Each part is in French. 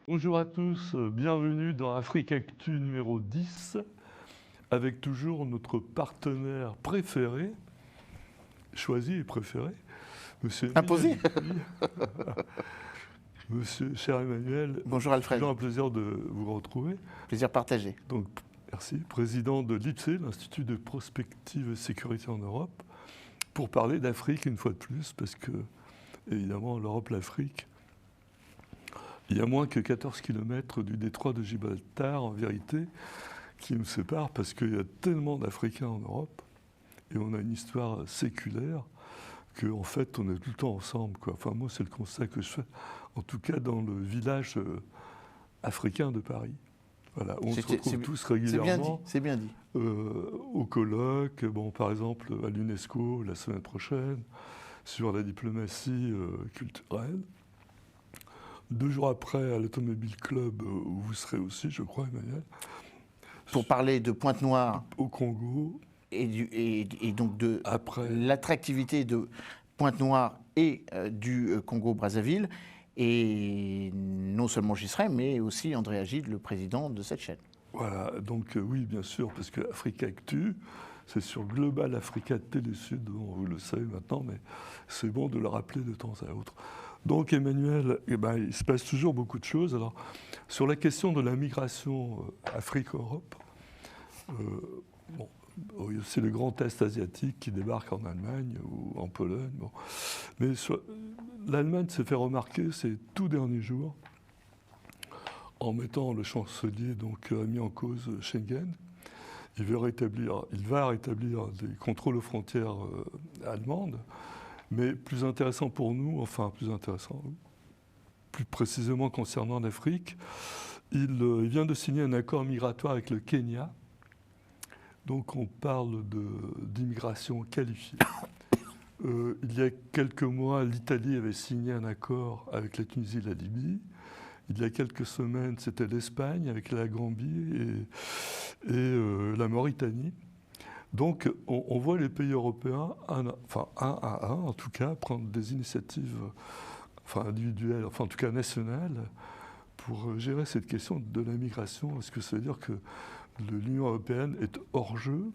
Bonjour à tous, bienvenue dans Afrique Actu numéro 10, avec toujours notre partenaire préféré, choisi et préféré, Monsieur Imposé. Emmanuel Dupuis. Monsieur, cher Emmanuel, Bonjour Alfred, toujours un plaisir de vous retrouver. plaisir partagé. Donc, merci, président de l'IPSE, l'Institut de prospective et sécurité en Europe, pour parler d'Afrique une fois de plus, parce que, évidemment, l'Europe, l'Afrique, il y a moins que 14 km du détroit de Gibraltar, en vérité, qui nous sépare parce qu'il y a tellement d'Africains en Europe et on a une histoire séculaire qu'en fait, on est tout le temps ensemble, quoi. Enfin, moi, c'est le constat que je fais, en tout cas dans le village africain de Paris. Voilà, on se retrouve tous régulièrement. C'est bien dit. Au colloque, bon, par exemple à l'UNESCO la semaine prochaine, sur la diplomatie culturelle. 2 jours après, à l'Automobile Club, où vous serez aussi, je crois, Emmanuel. Pour parler de Pointe-Noire au Congo. Et donc de l'attractivité de Pointe-Noire et du Congo-Brazzaville. Et non seulement j'y serai, mais aussi André Agide, le président de cette chaîne. Voilà, donc oui, bien sûr, parce que Africa Actu, c'est sur Global Africa Télé-Sud, vous le savez maintenant, mais c'est bon de le rappeler de temps à autre. Donc Emmanuel, il se passe toujours beaucoup de choses. Alors, sur la question de la migration Afrique-Europe, c'est le grand Est asiatique qui débarque en Allemagne ou en Pologne. Bon. Mais l'Allemagne s'est fait remarquer ces tout derniers jours en mettant le chancelier, donc a mis en cause Schengen. Il va rétablir des contrôles aux frontières allemandes. Mais plus intéressant pour nous, plus précisément concernant l'Afrique, il vient de signer un accord migratoire avec le Kenya. Donc on parle d'immigration qualifiée. Il y a quelques mois, l'Italie avait signé un accord avec la Tunisie et la Libye. Il y a quelques semaines, c'était l'Espagne avec la Gambie et la Mauritanie. Donc, on voit les pays européens, un à un, en tout cas, prendre des initiatives individuelles, en tout cas nationales, pour gérer cette question de la migration. Est-ce que ça veut dire que l'Union européenne est hors jeu?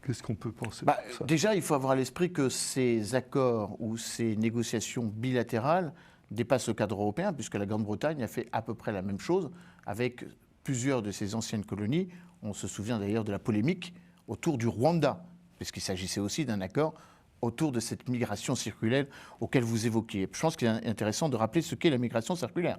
Qu'est-ce qu'on peut penser de ça? Déjà, il faut avoir à l'esprit que ces accords ou ces négociations bilatérales dépassent le cadre européen, puisque la Grande-Bretagne a fait à peu près la même chose avec plusieurs de ses anciennes colonies. On se souvient d'ailleurs de la polémique autour du Rwanda, puisqu'il s'agissait aussi d'un accord autour de cette migration circulaire auquel vous évoquiez. Je pense qu'il est intéressant de rappeler ce qu'est la migration circulaire.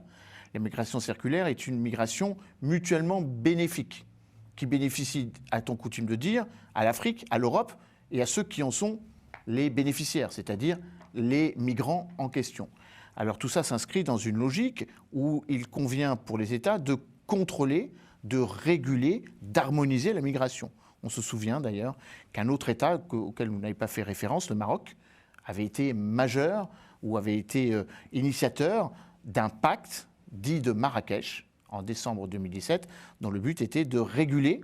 La migration circulaire est une migration mutuellement bénéfique, qui bénéficie, a-t-on coutume de dire, à l'Afrique, à l'Europe et à ceux qui en sont les bénéficiaires, c'est-à-dire les migrants en question. Alors tout ça s'inscrit dans une logique où il convient pour les États de contrôler, de réguler, d'harmoniser la migration. On se souvient d'ailleurs qu'un autre État auquel vous n'avez pas fait référence, le Maroc, avait été majeur ou avait été initiateur d'un pacte dit de Marrakech en décembre 2017, dont le but était de réguler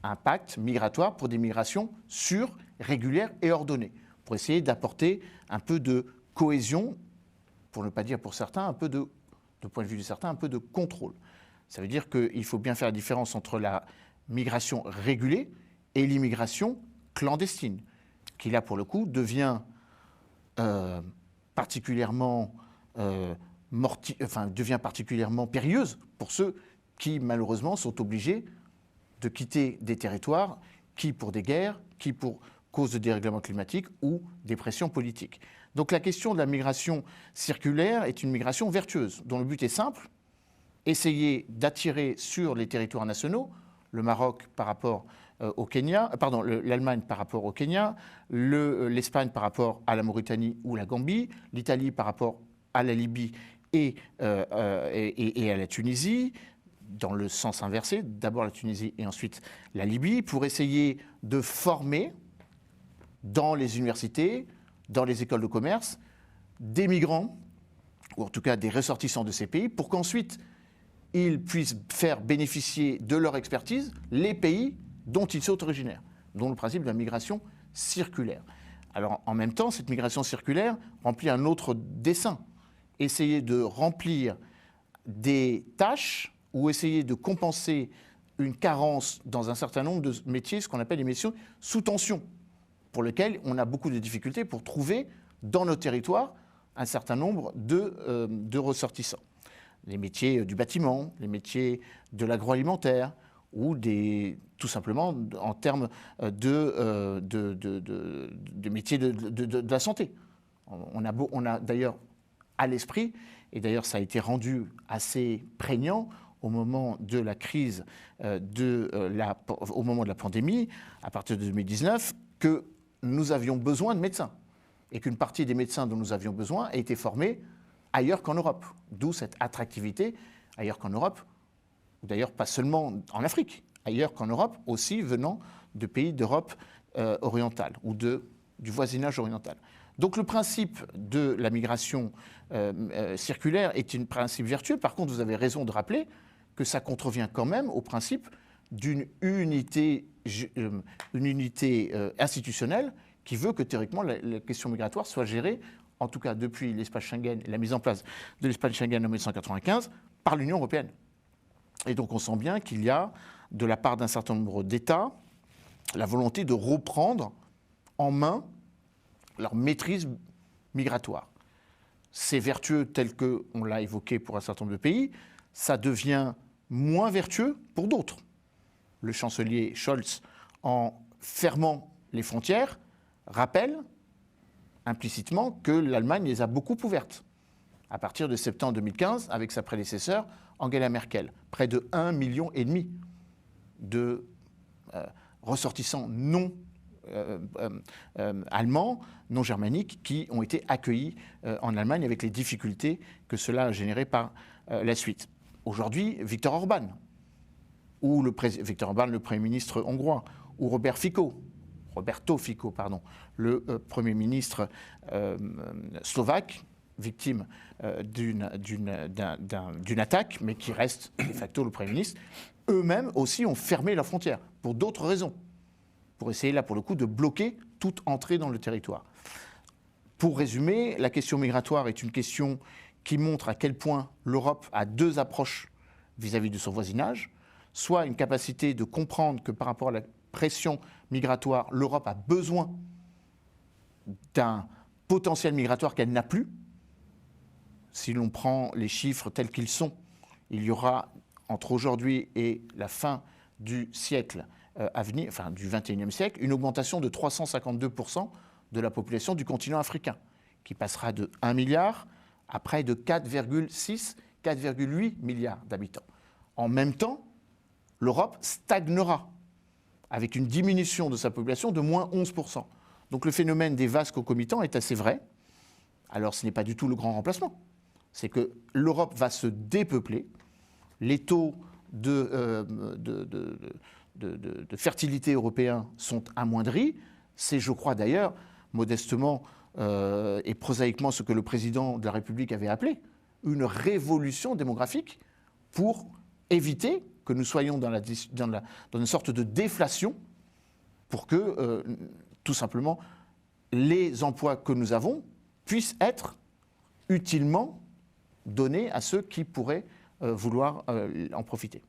un pacte migratoire pour des migrations sûres, régulières et ordonnées, pour essayer d'apporter un peu de cohésion, pour ne pas dire pour certains, un peu de point de vue de certains, un peu de contrôle. Ça veut dire qu'il faut bien faire la différence entre la migration régulée et l'immigration clandestine, qui là pour le coup devient particulièrement périlleuse pour ceux qui malheureusement sont obligés de quitter des territoires, qui pour des guerres, qui pour cause de dérèglement climatique ou des pressions politiques. Donc la question de la migration circulaire est une migration vertueuse, dont le but est simple, essayer d'attirer sur les territoires nationaux le Maroc par rapport au Kenya, l'Allemagne par rapport au Kenya, l'Espagne par rapport à la Mauritanie ou la Gambie, l'Italie par rapport à la Libye et à la Tunisie, dans le sens inversé, d'abord la Tunisie et ensuite la Libye, pour essayer de former dans les universités, dans les écoles de commerce, des migrants, ou en tout cas des ressortissants de ces pays, pour qu'ensuite ils puissent faire bénéficier de leur expertise les pays dont ils sont originaires, dont le principe de la migration circulaire. Alors en même temps, cette migration circulaire remplit un autre dessein, essayer de remplir des tâches ou essayer de compenser une carence dans un certain nombre de métiers, ce qu'on appelle les métiers sous tension, pour lesquels on a beaucoup de difficultés pour trouver dans nos territoires un certain nombre de ressortissants. Les métiers du bâtiment, les métiers de l'agroalimentaire ou tout simplement en termes de métiers de la santé. On a d'ailleurs à l'esprit, et d'ailleurs ça a été rendu assez prégnant au moment de la crise, au moment de la pandémie, à partir de 2019, que nous avions besoin de médecins et qu'une partie des médecins dont nous avions besoin a été formée ailleurs qu'en Europe. D'où cette attractivité ailleurs qu'en Europe, ou d'ailleurs pas seulement en Afrique, ailleurs qu'en Europe, aussi venant de pays d'Europe orientale ou du voisinage oriental. Donc le principe de la migration circulaire est un principe vertueux. Par contre, vous avez raison de rappeler que ça contrevient quand même au principe d'une unité institutionnelle qui veut que théoriquement la question migratoire soit gérée, en tout cas depuis l'espace Schengen et la mise en place de l'espace Schengen en 1995, par l'Union européenne. Et donc on sent bien qu'il y a, de la part d'un certain nombre d'États, la volonté de reprendre en main leur maîtrise migratoire. C'est vertueux tel qu'on l'a évoqué pour un certain nombre de pays, ça devient moins vertueux pour d'autres. Le chancelier Scholz, en fermant les frontières, rappelle implicitement que l'Allemagne les a beaucoup ouvertes. À partir de septembre 2015, avec sa prédécesseur, Angela Merkel, près de 1,5 million de ressortissants non allemands, non germaniques, qui ont été accueillis en Allemagne avec les difficultés que cela a généré par la suite. Aujourd'hui, Viktor Orban, le Premier ministre hongrois, ou Roberto Fico, le Premier ministre slovaque, victime d'une attaque, mais qui reste de facto le Premier ministre, eux-mêmes aussi ont fermé leurs frontières, pour d'autres raisons, pour essayer là pour le coup de bloquer toute entrée dans le territoire. Pour résumer, la question migratoire est une question qui montre à quel point l'Europe a deux approches vis-à-vis de son voisinage, soit une capacité de comprendre que par rapport à la pression migratoire, l'Europe a besoin d'un potentiel migratoire qu'elle n'a plus. Si l'on prend les chiffres tels qu'ils sont, il y aura entre aujourd'hui et la fin du siècle à venir, enfin du XXIe siècle, une augmentation de 352% de la population du continent africain, qui passera de 1 milliard à près de 4,6, 4,8 milliards d'habitants. En même temps, l'Europe stagnera, avec une diminution de sa population de moins 11%. Donc le phénomène des vases concomitants est assez vrai. Alors ce n'est pas du tout le grand remplacement. C'est que l'Europe va se dépeupler, les taux de fertilité européens sont amoindris. C'est, je crois d'ailleurs, modestement et prosaïquement, ce que le président de la République avait appelé une révolution démographique pour éviter que nous soyons dans une sorte de déflation pour que, tout simplement, les emplois que nous avons puissent être utilement donnés à ceux qui pourraient vouloir en profiter.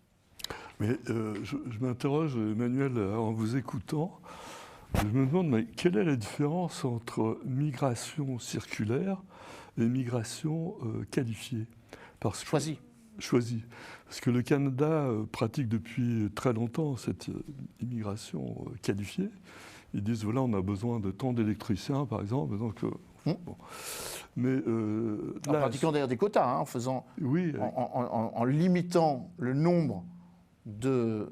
Mais je m'interroge, Emmanuel, en vous écoutant, je me demande mais quelle est la différence entre migration circulaire et migration qualifiée? Choisie. Parce que le Canada pratique depuis très longtemps cette immigration qualifiée. Ils disent, voilà, on a besoin de tant d'électriciens, par exemple. Donc, bon. Mais, en pratiquant d'ailleurs des quotas, en faisant, oui, en limitant le nombre de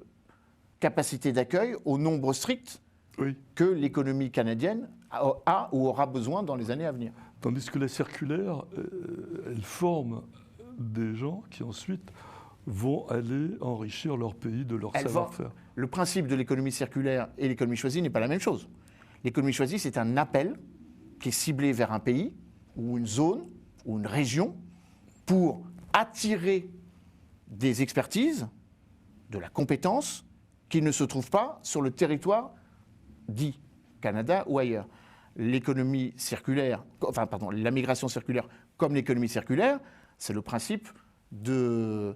capacités d'accueil au nombre strict oui. que l'économie canadienne a ou aura besoin dans les années à venir. Tandis que la circulaire, elle forme des gens qui ensuite vont aller enrichir leur pays de leur savoir-faire. Le principe de l'économie circulaire et l'économie choisie n'est pas la même chose. L'économie choisie, c'est un appel qui est ciblé vers un pays ou une zone ou une région pour attirer des expertises, de la compétence qui ne se trouvent pas sur le territoire dit Canada ou ailleurs. L'économie circulaire, la migration circulaire comme l'économie circulaire, c'est le principe du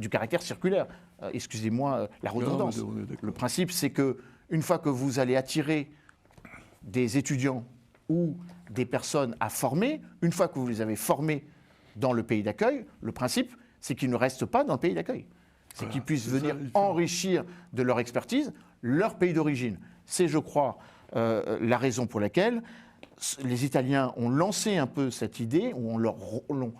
caractère circulaire. Excusez-moi la redondance. Non, mais Le principe, c'est qu'une fois que vous allez attirer des étudiants ou des personnes à former, une fois que vous les avez formés dans le pays d'accueil, le principe, c'est qu'ils ne restent pas dans le pays d'accueil. C'est Voilà, qu'ils puissent c'est ça, venir il faut- enrichir de leur expertise leur pays d'origine. C'est, je crois, la raison pour laquelle les Italiens ont lancé un peu cette idée, ou l'ont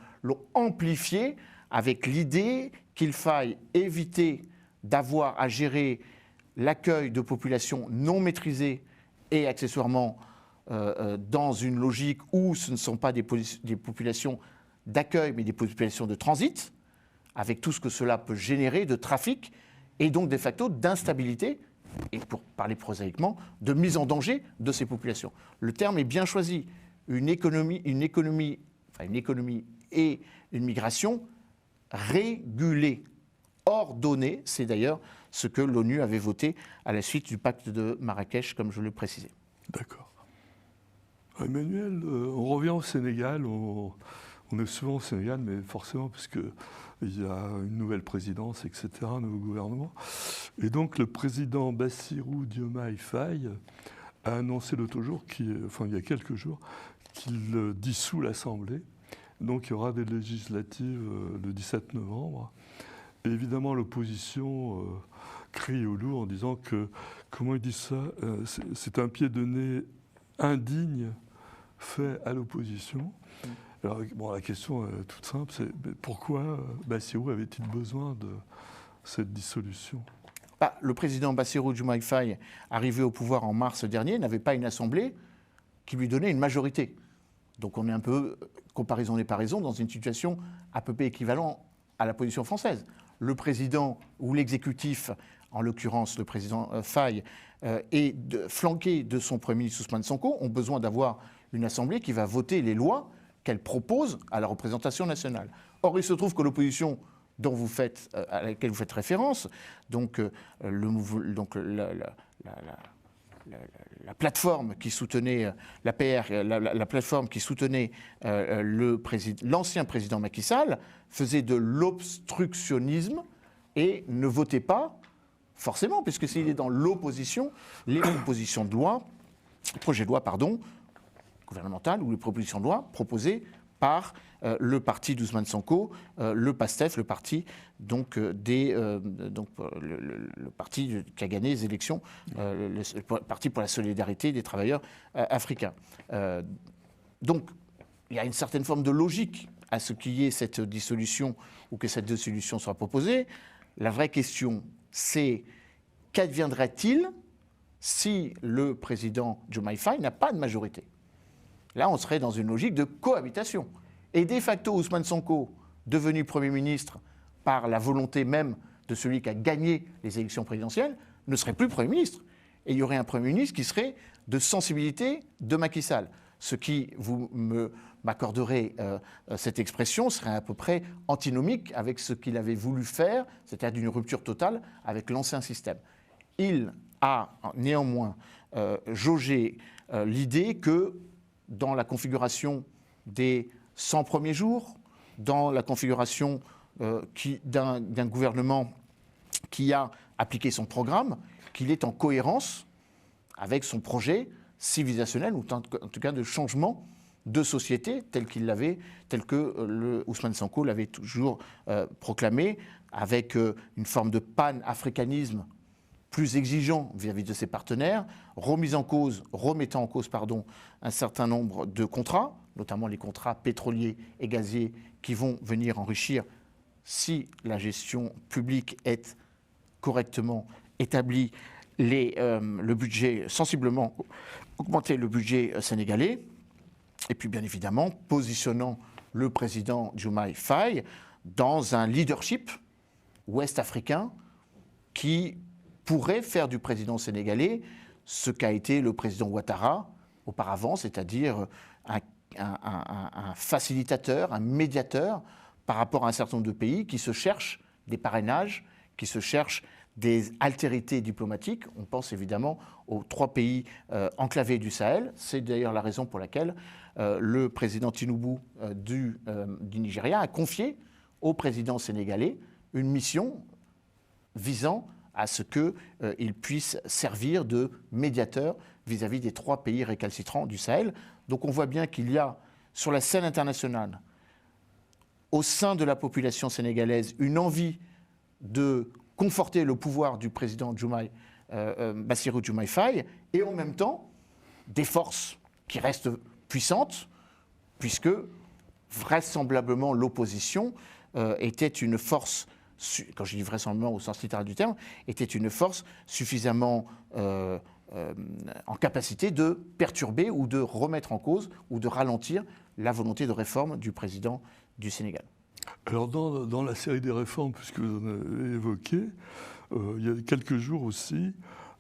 amplifiée avec l'idée qu'il faille éviter d'avoir à gérer l'accueil de populations non maîtrisées et accessoirement dans une logique où ce ne sont pas des populations d'accueil, mais des populations de transit, avec tout ce que cela peut générer de trafic et donc de facto d'instabilité, et pour parler prosaïquement, de mise en danger de ces populations. Le terme est bien choisi. Une économie et une migration régulée, ordonnée. C'est d'ailleurs ce que l'ONU avait voté à la suite du pacte de Marrakech, comme je le précisais. D'accord. Emmanuel, on revient au Sénégal. On est souvent au Sénégal, mais forcément, puisqu'il y a une nouvelle présidence, etc., un nouveau gouvernement. Et donc, le président Bassirou Diomaye Faye a annoncé l'autre jour, il y a quelques jours, qu'il dissout l'Assemblée. Donc, il y aura des législatives le 17 novembre. Et évidemment, l'opposition crie au loup en disant que, comment il dit ça, c'est un pied de nez indigne fait à l'opposition. Alors, la question est toute simple, c'est pourquoi Bassirou avait-il besoin de cette dissolution ? Le président Bassirou Diomaye Faye, arrivé au pouvoir en mars dernier, n'avait pas une assemblée qui lui donnait une majorité. Donc on est un peu, comparaison n'est pas raison, dans une situation à peu près équivalente à la position française. Le président ou l'exécutif, en l'occurrence le président Faye, est flanqué de son Premier ministre Ousmane Sonko, ont besoin d'avoir une assemblée qui va voter les lois qu'elle propose à la représentation nationale. Or, il se trouve que l'opposition à laquelle vous faites référence, donc, la plateforme qui soutenait l'APR, la plateforme qui soutenait l'ancien président Macky Sall, faisait de l'obstructionnisme et ne votait pas forcément, puisque s'il est dans l'opposition, les propositions de loi, projets de loi, gouvernementales ou les propositions de loi proposées par le parti d'Ousmane Sonko, le PASTEF, le parti le parti qui a gagné les élections, le parti pour la solidarité des travailleurs africains. Donc, il y a une certaine forme de logique à ce qu'il y ait cette dissolution ou que cette dissolution soit proposée. La vraie question, c'est qu'adviendrait-il si le président Diomaye Faye n'a pas de majorité ? Là, on serait dans une logique de cohabitation. Et de facto, Ousmane Sonko, devenu Premier ministre par la volonté même de celui qui a gagné les élections présidentielles, ne serait plus Premier ministre. Et il y aurait un Premier ministre qui serait de sensibilité de Macky Sall. Ce qui, vous m'accorderez cette expression, serait à peu près antinomique avec ce qu'il avait voulu faire, c'est-à-dire d'une rupture totale avec l'ancien système. Il a néanmoins jaugé l'idée que dans la configuration des 100 premiers jours, dans la configuration d'un gouvernement qui a appliqué son programme, qu'il est en cohérence avec son projet civilisationnel, ou en tout cas de changement de société tel que Ousmane Sonko l'avait toujours proclamé, avec une forme de pan-africanisme plus exigeant vis-à-vis de ses partenaires, remettant en cause un certain nombre de contrats, notamment les contrats pétroliers et gaziers qui vont venir enrichir, si la gestion publique est correctement établie, le budget, sensiblement augmenter le budget sénégalais, et puis bien évidemment positionnant le président Diomaye Faye dans un leadership ouest-africain qui pourrait faire du président sénégalais ce qu'a été le président Ouattara auparavant, c'est-à-dire un facilitateur, un médiateur par rapport à un certain nombre de pays qui se cherchent des parrainages, qui se cherchent des altérités diplomatiques. On pense évidemment aux 3 pays enclavés du Sahel. C'est d'ailleurs la raison pour laquelle le président Tinubu du Nigeria a confié au président sénégalais une mission visant à ce qu'il puisse servir de médiateur vis-à-vis des 3 pays récalcitrants du Sahel. Donc on voit bien qu'il y a sur la scène internationale, au sein de la population sénégalaise, une envie de conforter le pouvoir du président Bassirou Diomaye Faye, et en même temps des forces qui restent puissantes, puisque vraisemblablement l'opposition était une force, quand je dis vraisemblablement au sens littéral du terme, était une force suffisamment en capacité de perturber ou de remettre en cause ou de ralentir la volonté de réforme du président du Sénégal. Alors dans la série des réformes, puisque vous en avez évoqué, il y a quelques jours aussi,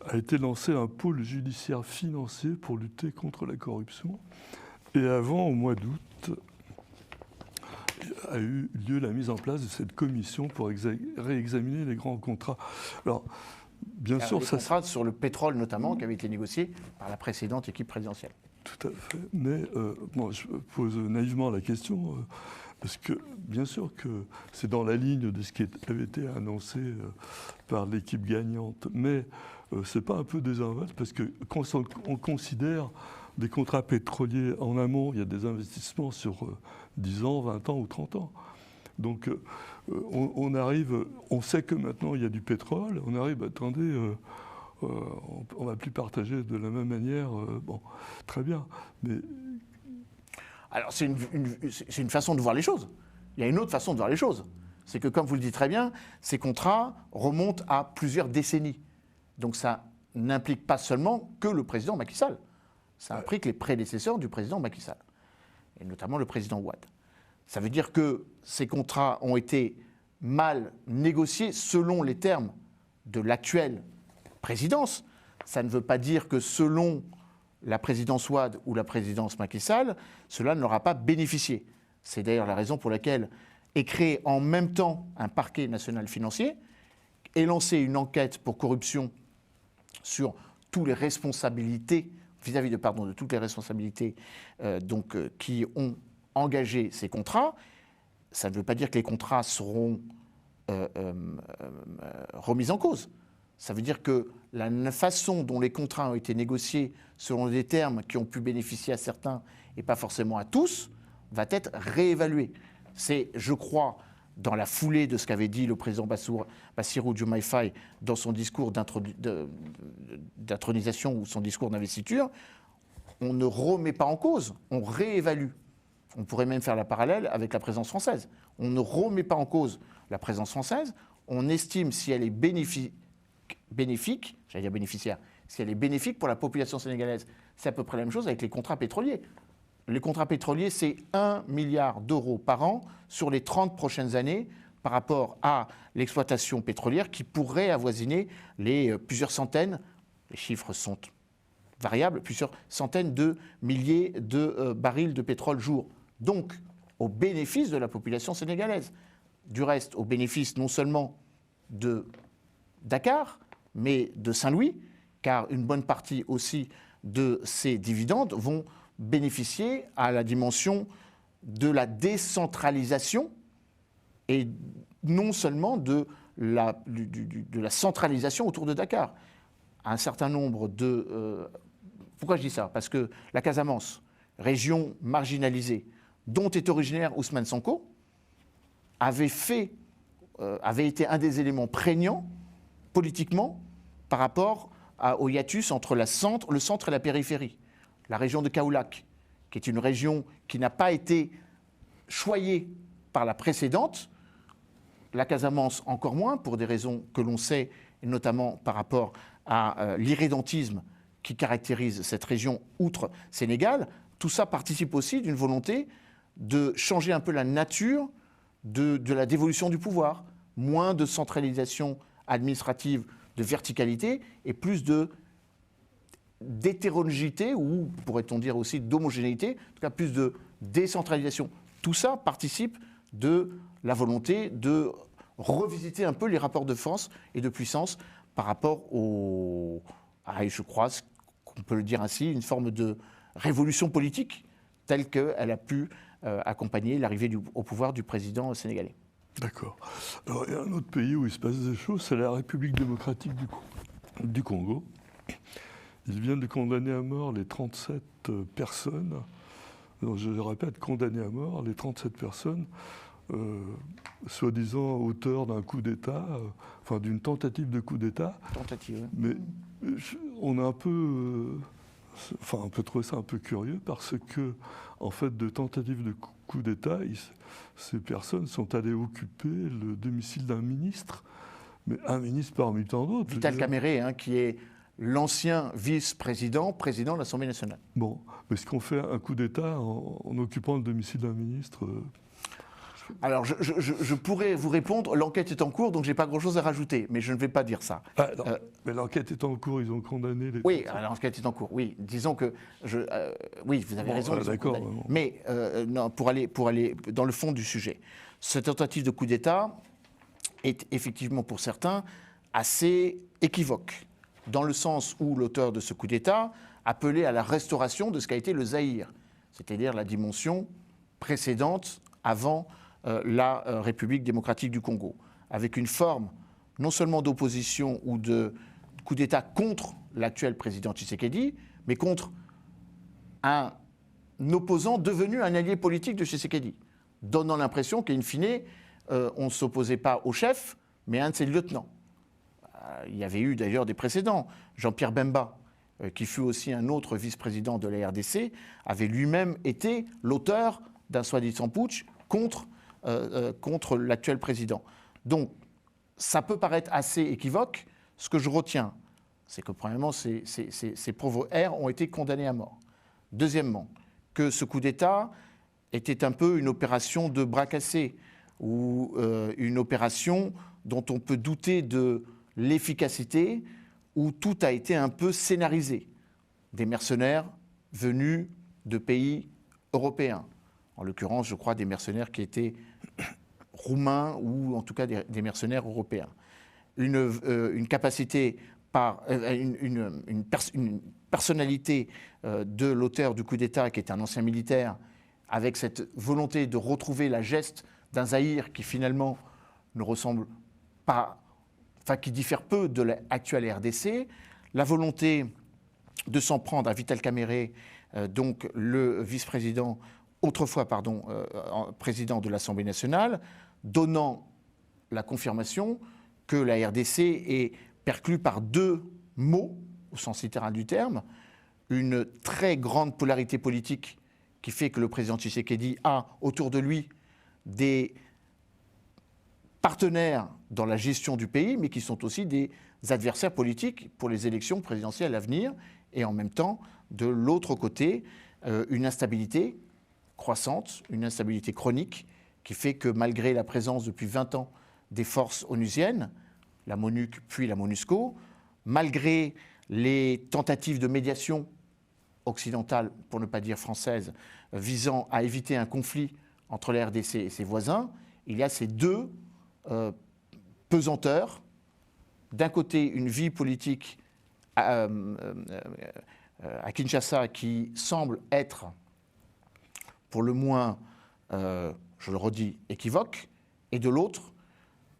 a été lancé un pôle judiciaire financier pour lutter contre la corruption. Et avant, au mois d'août, a eu lieu la mise en place de cette commission pour réexaminer les grands contrats. Alors, bien sûr, les contrats sur le pétrole notamment, qui avaient été négociés par la précédente équipe présidentielle. Tout à fait. Mais bon, je pose naïvement la question, parce que bien sûr que c'est dans la ligne de ce qui avait été annoncé par l'équipe gagnante, mais c'est pas un peu désinvolte, parce que quand on considère des contrats pétroliers en amont, il y a des investissements sur 10 ans, 20 ans ou 30 ans. Donc on arrive, on sait que maintenant il y a du pétrole, on arrive, attendez, on ne va plus partager de la même manière, bon, très bien. Mais... Alors c'est une façon de voir les choses. Il y a une autre façon de voir les choses. C'est que, comme vous le dites très bien, ces contrats remontent à plusieurs décennies. Donc ça n'implique pas seulement que le président Macky Sall. Ça implique les prédécesseurs du président Macky Sall, et notamment le président Wade. Ça veut dire que ces contrats ont été mal négociés selon les termes de l'actuelle présidence. Ça ne veut pas dire que selon la présidence Wade ou la présidence Macky Sall, cela n'aura pas bénéficié. C'est d'ailleurs la raison pour laquelle est créé en même temps un parquet national financier et lancé une enquête pour corruption sur toutes les responsabilités vis-à-vis de toutes les responsabilités qui ont engagé ces contrats. Ça ne veut pas dire que les contrats seront remis en cause. Ça veut dire que la façon dont les contrats ont été négociés selon des termes qui ont pu bénéficier à certains et pas forcément à tous, va être réévaluée. C'est, je crois, dans la foulée de ce qu'avait dit le président Bassirou Diomaye Faye dans son discours d'intronisation ou son discours d'investiture, on ne remet pas en cause, on réévalue. On pourrait même faire la parallèle avec la présence française. On ne remet pas en cause la présence française, on estime si elle est bénéfique, j'allais dire bénéficiaire, si elle est bénéfique pour la population sénégalaise. C'est à peu près la même chose avec les contrats pétroliers. Les contrats pétroliers, c'est 1 milliard d'euros par an sur les 30 prochaines années par rapport à l'exploitation pétrolière qui pourrait avoisiner les plusieurs centaines, les chiffres sont variables, plusieurs centaines de milliers de barils de pétrole jour. Donc, au bénéfice de la population sénégalaise. Du reste, au bénéfice non seulement de Dakar, mais de Saint-Louis, car une bonne partie aussi de ces dividendes vont bénéficier à la dimension de la décentralisation et non seulement de la centralisation autour de Dakar. Un certain nombre de... pourquoi je dis ça? Parce que la Casamance, région marginalisée, dont est originaire Ousmane Sonko, avait été un des éléments prégnants politiquement par rapport au hiatus entre le centre et la périphérie. La région de Kaolack, qui est une région qui n'a pas été choyée par la précédente, la Casamance encore moins, pour des raisons que l'on sait, et notamment par rapport à l'irrédentisme qui caractérise cette région outre Sénégal. Tout ça participe aussi d'une volonté de changer un peu la nature de la dévolution du pouvoir. Moins de centralisation administrative, de verticalité, et plus d'hétérogénéité, ou pourrait-on dire aussi d'homogénéité, en tout cas plus de décentralisation. Tout ça participe de la volonté de revisiter un peu les rapports de force et de puissance par rapport je crois, qu'on peut le dire ainsi, une forme de révolution politique telle qu'elle a pu accompagner l'arrivée au pouvoir du président sénégalais. D'accord. Alors, il y a un autre pays où il se passe des choses, c'est la République démocratique du Congo. Ils viennent de condamner à mort les 37 personnes, non, je répète, condamner à mort les 37 personnes, soi-disant auteurs d'un coup d'État, enfin d'une tentative de coup d'État. Tentative, oui. Mais on a un peu trouvé ça un peu curieux parce que, en fait, de tentative de coup d'État, ces personnes sont allées occuper le domicile d'un ministre, mais un ministre parmi tant d'autres. Vital Kamerhe, qui est l'ancien vice-président, président de l'Assemblée nationale. Bon, mais est-ce qu'on fait un coup d'État en occupant le domicile d'un ministre Alors, je pourrais vous répondre, l'enquête est en cours, donc je n'ai pas grand-chose à rajouter, mais je ne vais pas dire ça. Non, mais l'enquête est en cours, ils ont condamné les... Oui, l'enquête est en cours, oui. Disons que... oui, vous avez raison. D'accord. Mais non, pour aller dans le fond du sujet, cette tentative de coup d'État est effectivement, pour certains, assez équivoque, dans le sens où l'auteur de ce coup d'État appelait à la restauration de ce qu'a été le Zaïre, c'est-à-dire la dimension précédente avant la République démocratique du Congo, avec une forme non seulement d'opposition ou de coup d'État contre l'actuel président Tshisekedi, mais contre un opposant devenu un allié politique de Tshisekedi, donnant l'impression qu'in fine, on ne s'opposait pas au chef, mais à un de ses lieutenants. Il y avait eu d'ailleurs des précédents. Jean-Pierre Bemba, qui fut aussi un autre vice-président de la RDC, avait lui-même été l'auteur d'un soi-disant putsch contre l'actuel président. Donc, ça peut paraître assez équivoque. Ce que je retiens, c'est que, premièrement, ces pauvres R ont été condamnés à mort. Deuxièmement, que ce coup d'État était un peu une opération de bras cassés ou une opération dont on peut douter de l'efficacité, où tout a été un peu scénarisé. Des mercenaires venus de pays européens. En l'occurrence, je crois, des mercenaires qui étaient roumains ou en tout cas des mercenaires européens. Une capacité, une personnalité de l'auteur du coup d'État, qui est un ancien militaire, avec cette volonté de retrouver la geste d'un Zaïre qui finalement ne ressemble pas, enfin qui diffère peu de l'actuelle RDC, la volonté de s'en prendre à Vital Kamerhe, donc le vice-président, autrefois président de l'Assemblée nationale, donnant la confirmation que la RDC est perclue par deux mots, au sens littéral du terme, une très grande polarité politique qui fait que le président Tshisekedi a autour de lui des partenaires dans la gestion du pays, mais qui sont aussi des adversaires politiques pour les élections présidentielles à venir, et en même temps, de l'autre côté, une instabilité croissante, une instabilité chronique, qui fait que malgré la présence depuis 20 ans des forces onusiennes, la MONUC puis la MONUSCO, malgré les tentatives de médiation occidentale, pour ne pas dire française, visant à éviter un conflit entre la RDC et ses voisins, il y a ces deux pesanteurs. D'un côté, une vie politique à Kinshasa qui semble être, pour le moins, je le redis, équivoque, et de l'autre,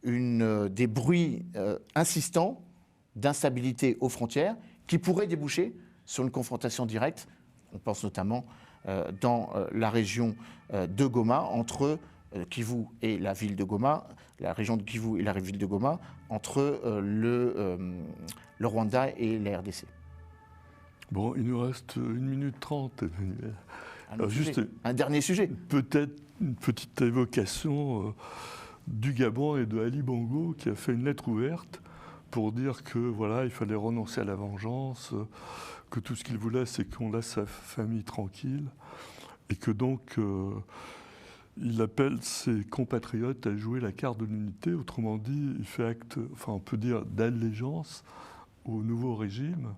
des bruits insistants d'instabilité aux frontières qui pourraient déboucher sur une confrontation directe. On pense notamment dans la région de Goma, entre Kivu et la ville de Goma, la région de Kivu et la ville de Goma, entre le Rwanda et la RDC. Bon, il nous reste 1 minute 30, Emmanuel. Juste un dernier sujet. Peut-être une petite évocation du Gabon et de Ali Bongo, qui a fait une lettre ouverte pour dire que voilà, il fallait renoncer à la vengeance, que tout ce qu'il voulait, c'est qu'on laisse sa famille tranquille, et que donc il appelle ses compatriotes à jouer la carte de l'unité. Autrement dit, il fait acte, enfin on peut dire, d'allégeance au nouveau régime.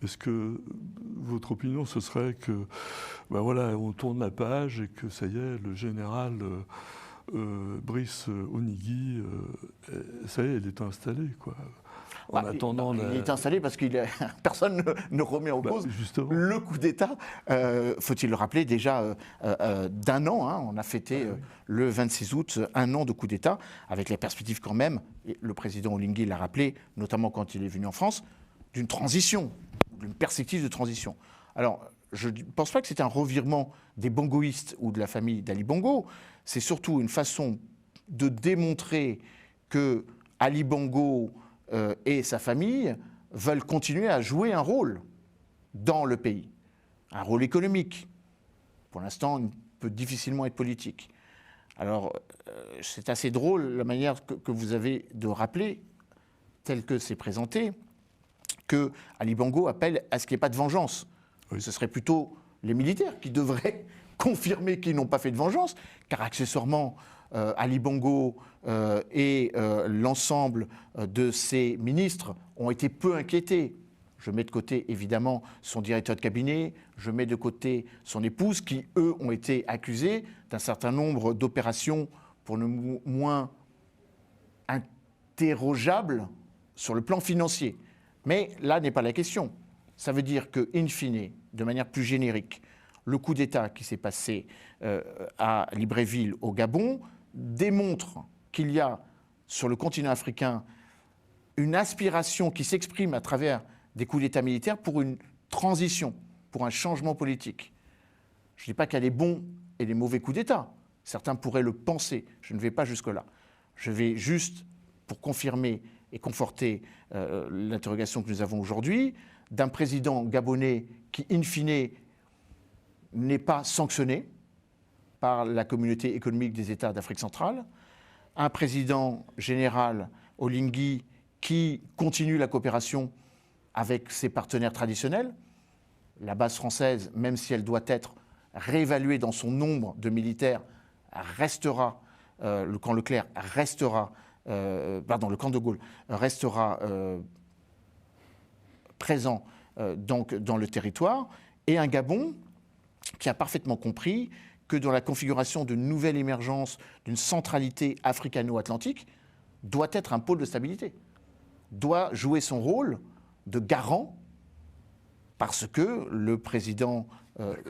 Est-ce que votre opinion, ce serait que, ben voilà, on tourne la page et que ça y est, le général Brice Oligui, ça y est, il est installé, quoi. en attendant... Il est installé parce que personne ne remet en cause justement. le coup d'État, faut-il le rappeler, déjà d'un an. Hein, on a fêté le 26 août 1 an de coup d'État, avec la perspective quand même, et le président Oligui l'a rappelé, notamment quand il est venu en France, d'une transition, d'une perspective de transition. Alors, je ne pense pas que c'est un revirement des bongoïstes ou de la famille d'Ali Bongo, c'est surtout une façon de démontrer que Ali Bongo et sa famille veulent continuer à jouer un rôle dans le pays, un rôle économique. Pour l'instant, il peut difficilement être politique. Alors, c'est assez drôle la manière que vous avez de rappeler, telle que c'est présenté, que Ali Bongo appelle à ce qu'il n'y ait pas de vengeance. Oui. Ce serait plutôt les militaires qui devraient confirmer qu'ils n'ont pas fait de vengeance, car accessoirement, Ali Bongo et l'ensemble de ses ministres ont été peu inquiétés. Je mets de côté, évidemment, son directeur de cabinet, je mets de côté son épouse, qui, eux, ont été accusés d'un certain nombre d'opérations pour le moins interrogeables sur le plan financier. Mais là n'est pas la question. Ça veut dire que, in fine, de manière plus générique, le coup d'État qui s'est passé à Libreville, au Gabon, démontre qu'il y a, sur le continent africain, une aspiration qui s'exprime à travers des coups d'État militaires pour une transition, pour un changement politique. Je ne dis pas qu'il y a les bons et les mauvais coups d'État. Certains pourraient le penser. Je ne vais pas jusque-là. Je vais juste, pour confirmer et conforter l'interrogation que nous avons aujourd'hui, d'un président gabonais qui, in fine, n'est pas sanctionné par la communauté économique des États d'Afrique centrale, un président général Oligui qui continue la coopération avec ses partenaires traditionnels. La base française, même si elle doit être réévaluée dans son nombre de militaires, le camp Leclerc restera, le camp de Gaulle restera présent donc dans le territoire, et un Gabon qui a parfaitement compris que dans la configuration d'une nouvelle émergence, d'une centralité africano-atlantique, doit être un pôle de stabilité, doit jouer son rôle de garant, parce que le président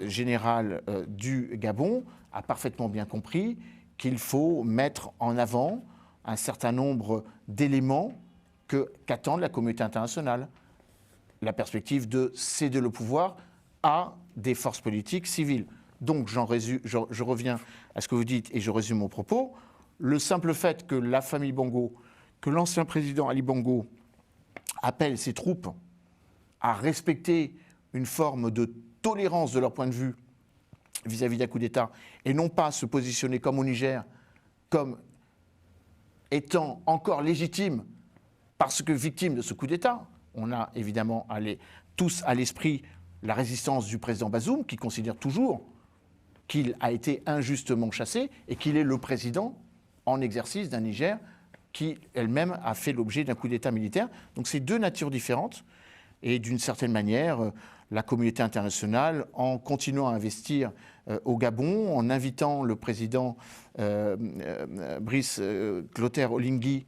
général du Gabon a parfaitement bien compris qu'il faut mettre en avant un certain nombre d'éléments qu'attend la communauté internationale. La perspective de céder le pouvoir à des forces politiques civiles. Donc, je reviens à ce que vous dites et je résume mon propos. Le simple fait que la famille Bongo, que l'ancien président Ali Bongo appelle ses troupes à respecter une forme de tolérance de leur point de vue vis-à-vis d'un coup d'État et non pas se positionner comme au Niger, comme étant encore légitime parce que victime de ce coup d'État. On a évidemment tous à l'esprit la résistance du président Bazoum, qui considère toujours qu'il a été injustement chassé et qu'il est le président en exercice d'un Niger qui elle-même a fait l'objet d'un coup d'État militaire. Donc c'est deux natures différentes et d'une certaine manière, la communauté internationale, en continuant à investir au Gabon, en invitant le président Brice Clotaire Oligui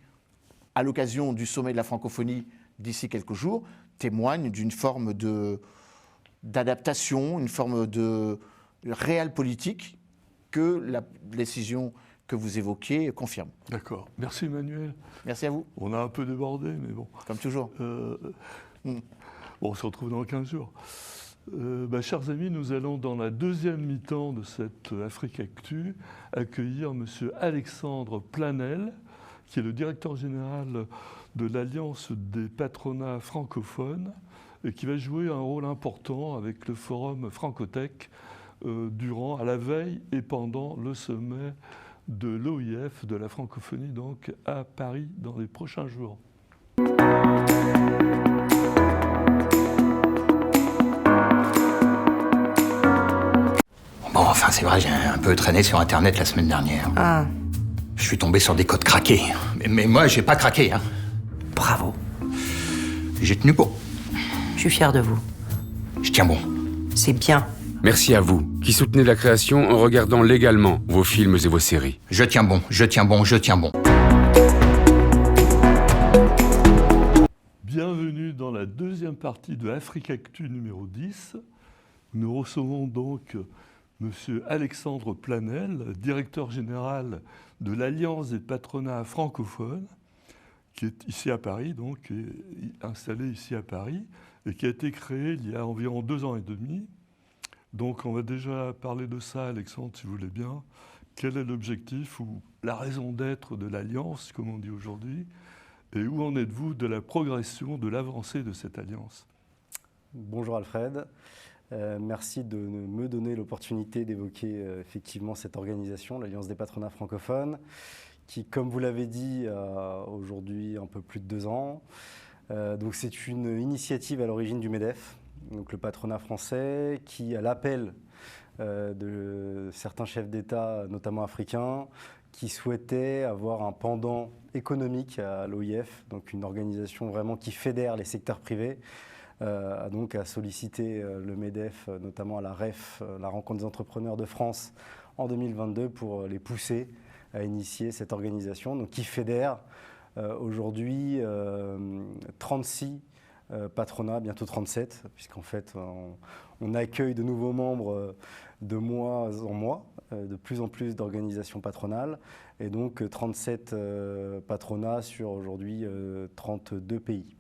à l'occasion du sommet de la francophonie d'ici quelques jours, témoigne d'une forme d'adaptation, une forme de réelle politique que la décision que vous évoquiez confirme. D'accord. Merci Emmanuel. Merci à vous. On a un peu débordé, mais bon. Comme toujours. Bon, on se retrouve dans 15 jours. Chers amis, nous allons dans la deuxième mi-temps de cette Afrique Actu accueillir M. Alexandre Planel, qui est le directeur général de l'Alliance des patronats francophones et qui va jouer un rôle important avec le forum Francotech à la veille et pendant le sommet de l'OIF, de la francophonie, donc à Paris dans les prochains jours. Bon, enfin, c'est vrai, j'ai un peu traîné sur Internet la semaine dernière. Ah. Je suis tombé sur des codes craqués. Mais moi, j'ai pas craqué, hein. Bravo. J'ai tenu bon. Je suis fier de vous. Je tiens bon. C'est bien. Merci à vous, qui soutenez la création en regardant légalement vos films et vos séries. Je tiens bon, je tiens bon, je tiens bon. dans la deuxième partie de Africactu numéro 10. Nous recevons donc M. Alexandre Planel, directeur général de l'Alliance des patronats francophones, qui est ici à Paris, donc qui est installé ici à Paris, et qui a été créé il y a environ 2 ans et demi. Donc on va déjà parler de ça, Alexandre, si vous voulez bien. Quel est l'objectif ou la raison d'être de l'Alliance, comme on dit aujourd'hui, et où en êtes-vous de la progression, de l'avancée de cette Alliance? Bonjour Alfred, merci de me donner l'opportunité d'évoquer effectivement cette organisation, l'Alliance des patronats francophones, qui, comme vous l'avez dit, a aujourd'hui un peu plus de 2 ans. Donc c'est une initiative à l'origine du MEDEF, donc le patronat français, qui, à l'appel de certains chefs d'État, notamment africains, qui souhaitaient avoir un pendant économique à l'OIF, donc une organisation vraiment qui fédère les secteurs privés, donc à solliciter le MEDEF, notamment à la REF, la Rencontre des entrepreneurs de France, en 2022, pour les pousser à initier cette organisation, donc qui fédère aujourd'hui 36 patronats, bientôt 37, puisqu'en fait on accueille de nouveaux membres de mois en mois, de plus en plus d'organisations patronales, et donc 37 patronats sur aujourd'hui 32 pays.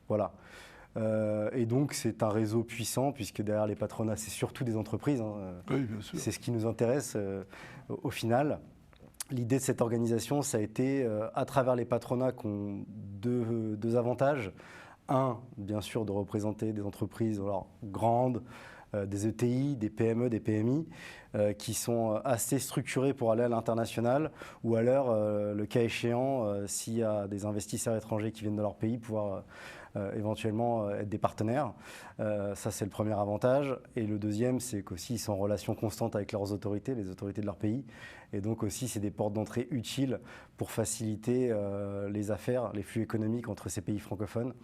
Voilà. Et donc c'est un réseau puissant, puisque derrière les patronats, c'est surtout des entreprises. Oui, bien sûr. C'est ce qui nous intéresse au final. L'idée de cette organisation, ça a été, à travers les patronats, qui ont deux avantages. Un, bien sûr, de représenter des entreprises alors, grandes, des ETI, des PME, des PMI, qui sont assez structurées pour aller à l'international, ou alors, le cas échéant, s'il y a des investisseurs étrangers qui viennent de leur pays, pouvoir éventuellement être des partenaires. Ça, c'est le premier avantage. Et le deuxième, c'est qu'aussi, ils sont en relation constante avec leurs autorités, les autorités de leur pays. Et donc aussi, c'est des portes d'entrée utiles pour faciliter les affaires, les flux économiques entre ces pays francophones.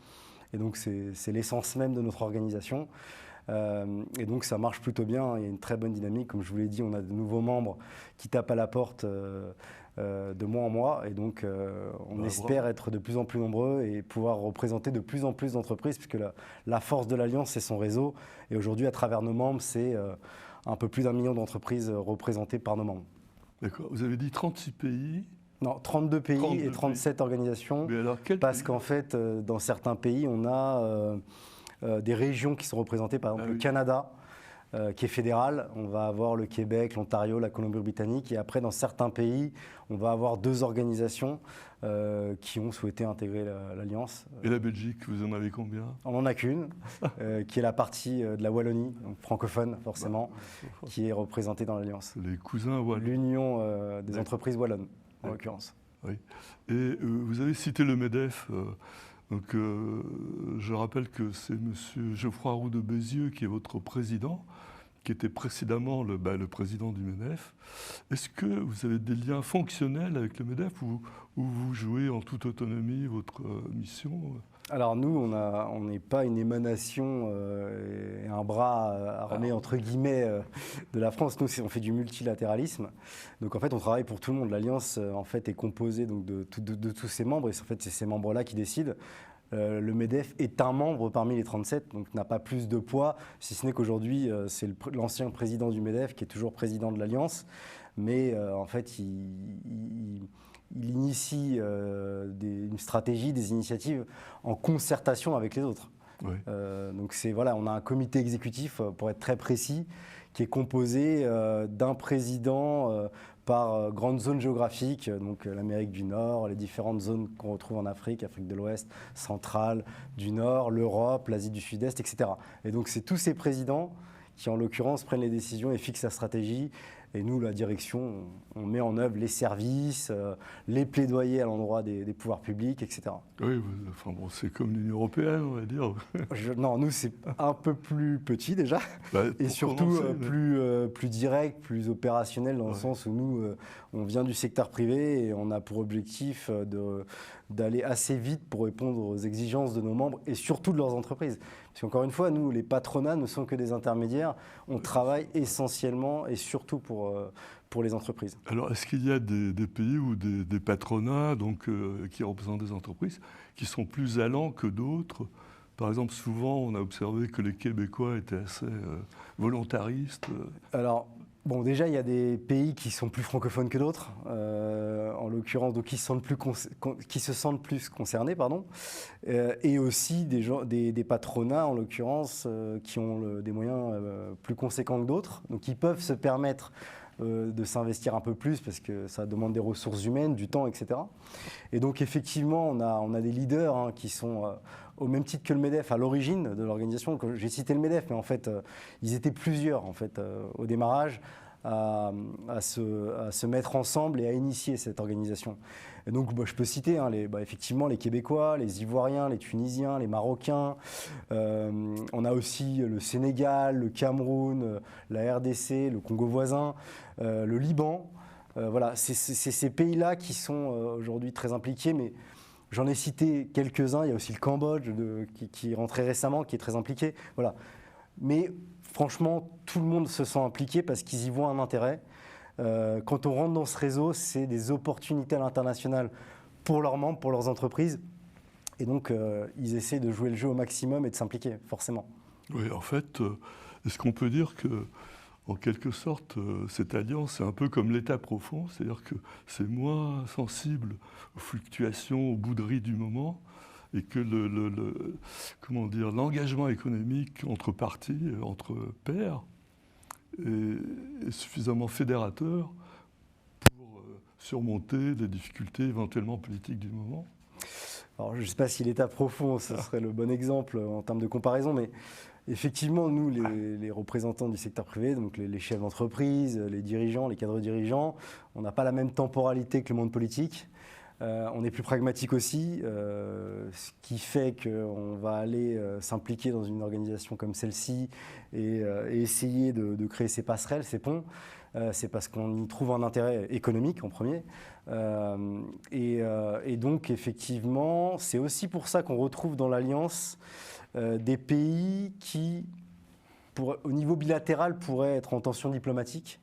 Et donc, c'est l'essence même de notre organisation. Et donc, ça marche plutôt bien. Il y a une très bonne dynamique. Comme je vous l'ai dit, on a de nouveaux membres qui tapent à la porte de mois en mois. Et donc, on espère être de plus en plus nombreux et pouvoir représenter de plus en plus d'entreprises, puisque la force de l'Alliance, c'est son réseau. Et aujourd'hui, à travers nos membres, c'est un peu plus d'1 million d'entreprises représentées par nos membres. D'accord. Vous avez dit 36 pays. Non, 32 pays 32 et 37 pays. Organisations. Mais alors, parce qu'en fait, dans certains pays, on a des régions qui sont représentées, par exemple le Canada, qui est fédéral. On va avoir le Québec, l'Ontario, la Colombie-Britannique. Et après, dans certains pays, on va avoir 2 organisations qui ont souhaité intégrer l'Alliance. Et la Belgique, vous en avez combien? On n'en a qu'une, qui est la partie de la Wallonie, donc francophone forcément, qui est représentée dans l'Alliance. Les cousins wallons. L'Union des entreprises wallonnes, en l'occurrence. Oui. Et vous avez cité le MEDEF. Donc, je rappelle que c'est M. Geoffroy Roux de Bézieux qui est votre président, qui était précédemment le président du MEDEF. Est-ce que vous avez des liens fonctionnels avec le MEDEF ou vous jouez en toute autonomie votre mission? Alors nous, on n'est pas une émanation et un bras armé entre guillemets de la France. Nous, on fait du multilatéralisme. Donc en fait, on travaille pour tout le monde. L'Alliance en fait est composée donc de tous ses membres, et en fait, c'est ces membres-là qui décident. Le MEDEF est un membre parmi les 37, donc n'a pas plus de poids, si ce n'est qu'aujourd'hui, c'est l'ancien président du MEDEF qui est toujours président de l'Alliance. Mais en fait, il initie une stratégie, des initiatives en concertation avec les autres. Oui. Donc voilà, on a un comité exécutif, pour être très précis, qui est composé d'un président par grande zone géographique, donc l'Amérique du Nord, les différentes zones qu'on retrouve en Afrique, Afrique de l'Ouest, centrale, du Nord, l'Europe, l'Asie du Sud-Est, etc. Et donc c'est tous ces présidents qui, en l'occurrence, prennent les décisions et fixent la stratégie. Et nous, la direction, on met en œuvre les services, les plaidoyers à l'endroit des pouvoirs publics, etc. Oui, enfin bon, c'est comme l'Union européenne, on va dire. Non, nous, c'est un peu plus petit déjà, et surtout plus direct, plus opérationnel, dans le sens où nous, on vient du secteur privé et on a pour objectif d'aller assez vite pour répondre aux exigences de nos membres et surtout de leurs entreprises. Parce qu'encore une fois, nous, les patronats ne sont que des intermédiaires. On travaille essentiellement et surtout pour les entreprises. Alors, est-ce qu'il y a des pays ou des patronats donc, qui représentent des entreprises qui sont plus allants que d'autres Par exemple, souvent, on a observé que les Québécois étaient assez volontaristes. Alors, bon, déjà, il y a des pays qui sont plus francophones que d'autres, en l'occurrence, donc qui se sentent plus concernés, pardon, et aussi des patronats, en l'occurrence, qui ont des moyens plus conséquents que d'autres, donc qui peuvent se permettre de s'investir un peu plus parce que ça demande des ressources humaines, du temps, etc. Et donc effectivement, on a des leaders qui sont au même titre que le MEDEF à l'origine de l'organisation. J'ai cité le MEDEF, mais en fait, ils étaient plusieurs en fait, au démarrage à se mettre ensemble et à initier cette organisation. Et donc je peux citer effectivement les Québécois, les Ivoiriens, les Tunisiens, les Marocains. On a aussi le Sénégal, le Cameroun, la RDC, le Congo voisin, le Liban. Voilà, c'est ces pays-là qui sont aujourd'hui très impliqués, mais j'en ai cité quelques-uns. Il y a aussi le Cambodge qui est rentré récemment, qui est très impliqué. Voilà. Mais franchement, tout le monde se sent impliqué parce qu'ils y voient un intérêt. Quand on rentre dans ce réseau, c'est des opportunités à l'international pour leurs membres, pour leurs entreprises. Et donc, ils essaient de jouer le jeu au maximum et de s'impliquer, forcément. Oui, en fait, est-ce qu'on peut dire que, en quelque sorte, cette alliance est un peu comme l'État profond, c'est-à-dire que c'est moins sensible aux fluctuations, aux bouderies du moment, et que l'engagement économique entre parties, entre pairs, est suffisamment fédérateur pour surmonter les difficultés éventuellement politiques du moment? Alors, je ne sais pas si l'État profond, ce serait le bon exemple en termes de comparaison, mais effectivement, nous, les représentants du secteur privé, donc les chefs d'entreprise, les dirigeants, les cadres dirigeants, on n'a pas la même temporalité que le monde politique. On est plus pragmatique aussi, ce qui fait qu'on va aller s'impliquer dans une organisation comme celle-ci et essayer de créer ces passerelles, ces ponts. C'est parce qu'on y trouve un intérêt économique en premier. Et donc, effectivement, c'est aussi pour ça qu'on retrouve dans l'Alliance des pays qui, au niveau bilatéral, pourraient être en tension diplomatique.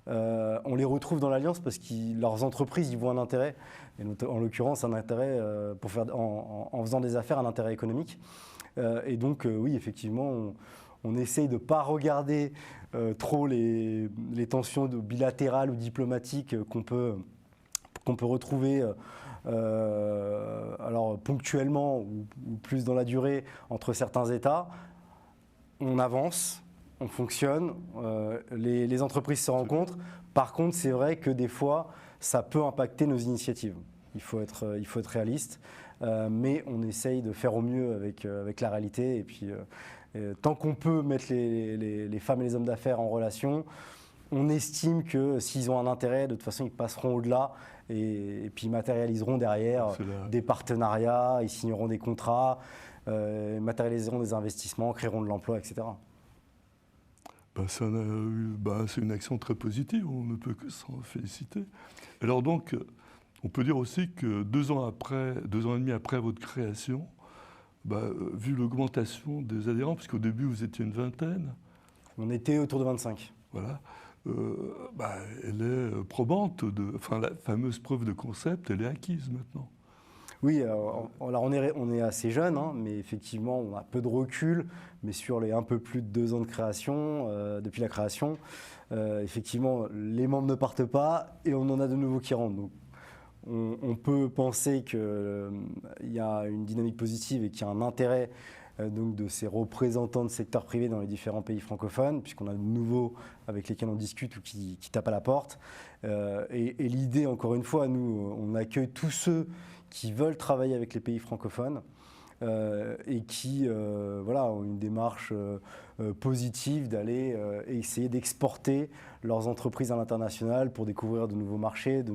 On les retrouve dans l'Alliance parce que leurs entreprises y voient un intérêt, et en l'occurrence un intérêt en faisant des affaires, un intérêt économique. Et donc oui, effectivement, on essaye de ne pas regarder trop les tensions bilatérales ou diplomatiques qu'on peut retrouver alors ponctuellement ou plus dans la durée entre certains États. On avance. On fonctionne, les entreprises se rencontrent. Par contre, c'est vrai que des fois, ça peut impacter nos initiatives. Il faut être réaliste, mais on essaye de faire au mieux avec la réalité. Et puis, tant qu'on peut mettre les femmes et les hommes d'affaires en relation, on estime que s'ils ont un intérêt, de toute façon, ils passeront au-delà et puis ils matérialiseront derrière des partenariats, ils signeront des contrats, matérialiseront des investissements, créeront de l'emploi, etc. C'est une action très positive, on ne peut que s'en féliciter. Alors donc, on peut dire aussi que 2 ans et demi après votre création, vu l'augmentation des adhérents, puisqu'au début vous étiez une vingtaine. On était autour de 25. Voilà. Elle est probante, la fameuse preuve de concept, elle est acquise maintenant. Oui, alors on est assez jeune, mais effectivement, on a peu de recul. Mais sur les un peu plus de 2 ans de création, depuis la création, effectivement, les membres ne partent pas et on en a de nouveaux qui rentrent. Donc, on peut penser qu'il y a une dynamique positive et qu'il y a un intérêt donc de ces représentants de secteur privé dans les différents pays francophones, puisqu'on a de nouveaux avec lesquels on discute ou qui tapent à la porte. Et l'idée, encore une fois, nous, on accueille tous ceux qui veulent travailler avec les pays francophones et qui ont une démarche positive d'aller essayer d'exporter leurs entreprises à l'international pour découvrir de nouveaux marchés, de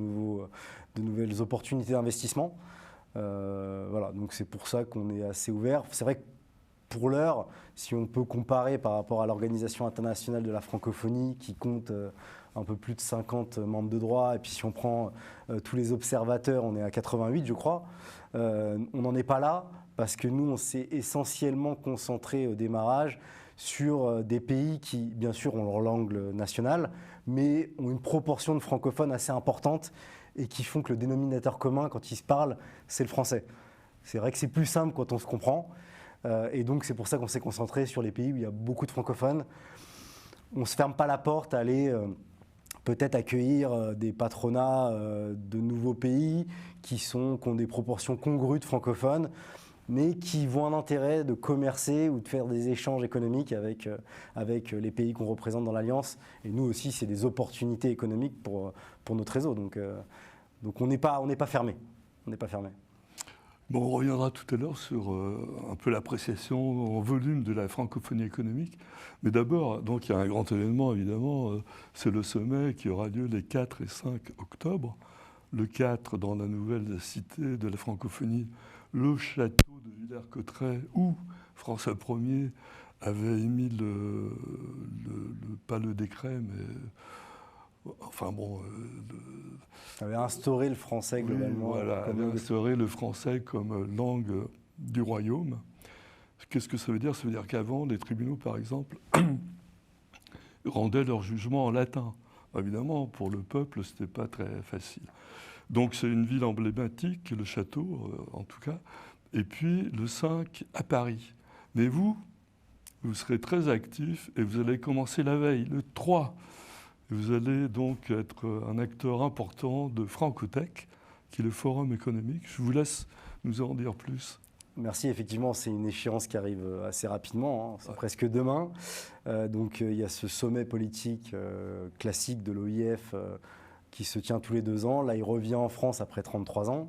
nouvelles opportunités d'investissement. Donc c'est pour ça qu'on est assez ouvert. C'est vrai que pour l'heure, si on peut comparer par rapport à l'Organisation internationale de la francophonie qui compte un peu plus de 50 membres de droit, et puis si on prend tous les observateurs, on est à 88 je crois, on n'en est pas là parce que nous on s'est essentiellement concentré au démarrage sur des pays qui bien sûr ont leur langue nationale mais ont une proportion de francophones assez importante et qui font que le dénominateur commun quand ils se parlent c'est le français. C'est vrai que c'est plus simple quand on se comprend. Et donc c'est pour ça qu'on s'est concentré sur les pays où il y a beaucoup de francophones. On ne se ferme pas la porte à aller peut-être accueillir des patronats de nouveaux pays qui ont des proportions congrues de francophones, mais qui voient un intérêt de commercer ou de faire des échanges économiques avec les pays qu'on représente dans l'Alliance. Et nous aussi, c'est des opportunités économiques pour notre réseau. Donc on n'est pas fermé. On n'est pas fermé. Bon, on reviendra tout à l'heure sur un peu l'appréciation en volume de la francophonie économique. Mais d'abord, donc, il y a un grand événement, évidemment, c'est le sommet qui aura lieu les 4 et 5 octobre. Le 4, dans la nouvelle cité de la francophonie, le château de Villers-Cotterêts, où François Ier avait émis pas le décret, mais enfin bon... avait instauré le français globalement. Oui, voilà, avait instauré le français comme langue du royaume. Qu'est-ce que ça veut dire? Ça veut dire qu'avant, les tribunaux, par exemple, rendaient leur jugement en latin. Évidemment, pour le peuple, ce n'était pas très facile. Donc c'est une ville emblématique, le château en tout cas. Et puis le 5 à Paris. Mais vous serez très actif et vous allez commencer la veille, le 3. Vous allez donc être un acteur important de Francotech, qui est le forum économique. Je vous laisse nous en dire plus. Merci, effectivement, c'est une échéance qui arrive assez rapidement, c'est presque demain. Donc il y a ce sommet politique classique de l'OIF qui se tient tous les 2 ans. Là, il revient en France après 33 ans.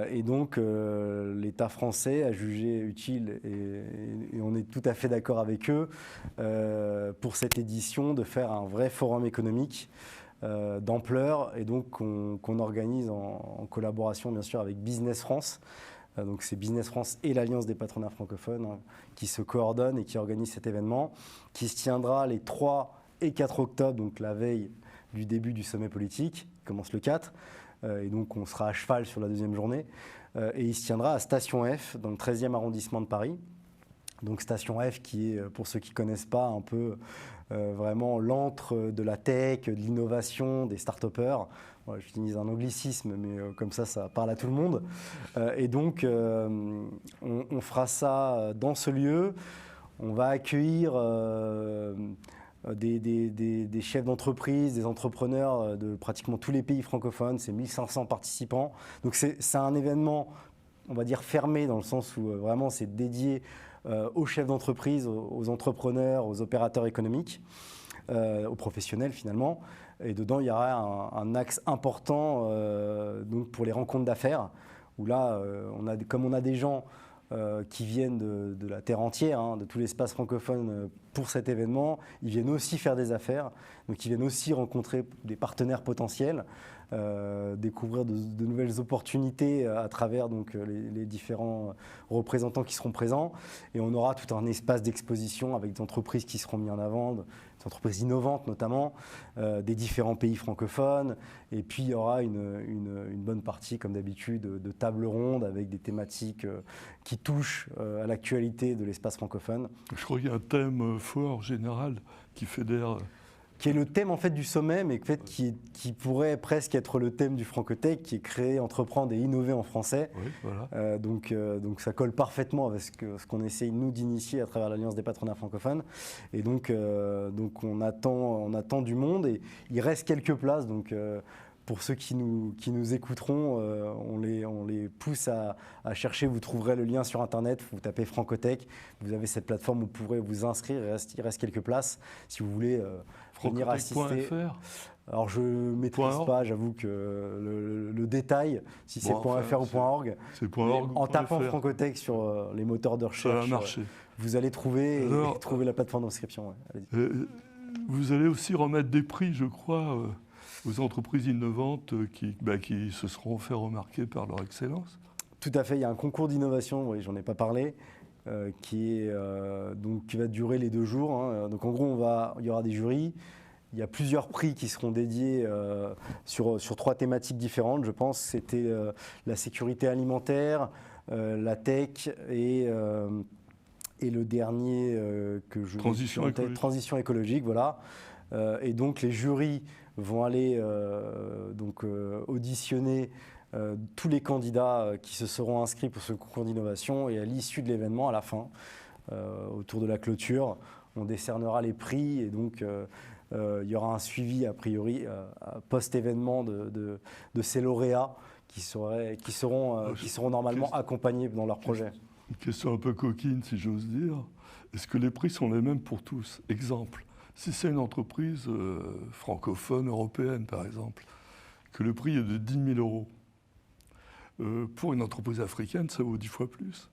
Et donc, l'État français a jugé utile, et on est tout à fait d'accord avec eux, pour cette édition, de faire un vrai forum économique d'ampleur, et donc qu'on organise en collaboration, bien sûr, avec Business France. Donc, c'est Business France et l'Alliance des patronats francophones qui se coordonnent et qui organisent cet événement, qui se tiendra les 3 et 4 octobre, donc la veille du début du sommet politique, qui commence le 4. Et donc on sera à cheval sur la 2e journée. Et il se tiendra à Station F, dans le 13e arrondissement de Paris. Donc Station F qui est, pour ceux qui ne connaissent pas, un peu vraiment l'antre de la tech, de l'innovation, des start-upers. Voilà, j'utilise un anglicisme, mais comme ça parle à tout le monde. Et donc on fera ça dans ce lieu. On va accueillir... des chefs d'entreprise, des entrepreneurs de pratiquement tous les pays francophones, c'est 1500 participants. Donc c'est un événement, on va dire, fermé, dans le sens où vraiment c'est dédié aux chefs d'entreprise, aux entrepreneurs, aux opérateurs économiques, aux professionnels finalement. Et dedans, il y aura un axe important donc pour les rencontres d'affaires, où là, comme on a des gens qui viennent de la terre entière, de tout l'espace francophone pour cet événement. Ils viennent aussi faire des affaires, donc ils viennent aussi rencontrer des partenaires potentiels, découvrir de nouvelles opportunités à travers donc, les différents représentants qui seront présents. Et on aura tout un espace d'exposition avec des entreprises qui seront mises en avant, des entreprises innovantes notamment, des différents pays francophones. Et puis il y aura une bonne partie, comme d'habitude, de tables rondes avec des thématiques qui touchent à l'actualité de l'espace francophone. Je crois qu'il y a un thème fort général qui fédère... Qui est le thème en fait du sommet, mais en fait, qui pourrait presque être le thème du Francotech, qui est créer, entreprendre et innover en français. Oui, voilà. Donc ça colle parfaitement avec ce qu'on essaye nous d'initier à travers l'Alliance des patronats francophones. Et donc on attend du monde, et il reste quelques places. Donc pour ceux qui nous écouteront, on les pousse à chercher. Vous trouverez le lien sur Internet, vous tapez Francotech, vous avez cette plateforme où vous pourrez vous inscrire. Il reste quelques places si vous voulez venir assister. Alors je ne maîtrise pas, j'avoue que le détail, si c'est .fr ou .org, en tapant Francotech sur les moteurs de recherche, vous allez trouver la plateforme d'inscription. Ouais. Vous allez aussi remettre des prix, je crois, aux entreprises innovantes qui se seront fait remarquer par leur excellence. Tout à fait, il y a un concours d'innovation, oui, j'en ai pas parlé, qui va durer les 2 jours. Donc en gros, il y aura des jurys. Il y a plusieurs prix qui seront dédiés sur 3 thématiques différentes, je pense. C'était la sécurité alimentaire, la tech et le dernier que je... Transition écologique, voilà. Et donc les jurys vont aller auditionner tous les candidats qui se seront inscrits pour ce concours d'innovation, et à l'issue de l'événement, à la fin, autour de la clôture, on décernera les prix, et donc il y aura un suivi a priori post-événement de ces lauréats qui seront normalement accompagnés dans leur projet. Une question un peu coquine, si j'ose dire. Est-ce que les prix sont les mêmes pour tous? Exemple, si c'est une entreprise francophone, européenne par exemple, que le prix est de 10 000 €, pour une entreprise africaine, ça vaut 10 fois plus.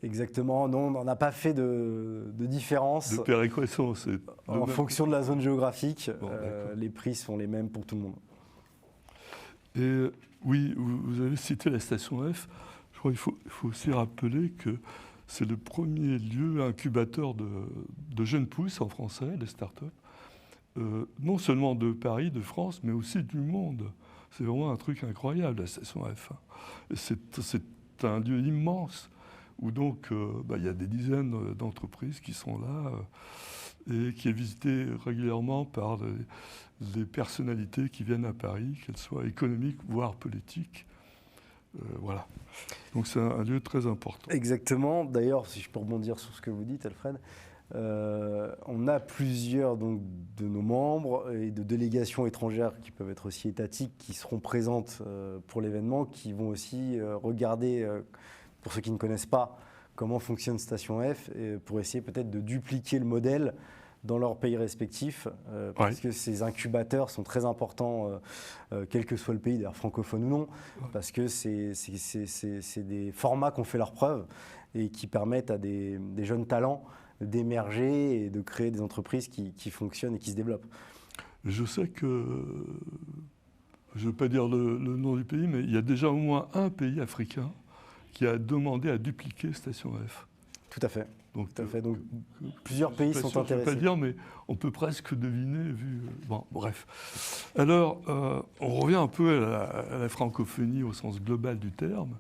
Exactement, non, on n'a pas fait de différence. De péréquation, c'est... En fonction de la zone géographique, Bon, les prix sont les mêmes pour tout le monde. Et oui, vous avez cité la station F. Je crois qu'il faut aussi rappeler que c'est le premier lieu incubateur de jeunes pousses en français, les startups, non seulement de Paris, de France, mais aussi du monde. C'est vraiment un truc incroyable, la station F. C'est un lieu immense où donc il y a des dizaines d'entreprises qui sont là et qui est visité régulièrement par les personnalités qui viennent à Paris, qu'elles soient économiques, voire politiques. Voilà. Donc c'est un lieu très important. Exactement. D'ailleurs, si je peux rebondir sur ce que vous dites, Alfred, on a plusieurs donc, de nos membres et de délégations étrangères qui peuvent être aussi étatiques, qui seront présentes pour l'événement, qui vont aussi regarder, pour ceux qui ne connaissent pas, comment fonctionne Station F, et pour essayer peut-être de dupliquer le modèle dans leurs pays respectifs, parce que ces incubateurs sont très importants, quel que soit le pays, d'ailleurs francophone ou non, parce que c'est des formats qui ont fait leurs preuves et qui permettent à des jeunes talents d'émerger et de créer des entreprises qui fonctionnent et qui se développent. Je sais que, je ne veux pas dire le nom du pays, mais il y a déjà au moins un pays africain qui a demandé à dupliquer Station F. Tout à fait. Donc, Tout à fait. Donc, plusieurs pays sont intéressés. Je ne peux pas dire, mais on peut presque deviner, vu... Bon, bref. Alors, on revient un peu à la francophonie au sens global du terme.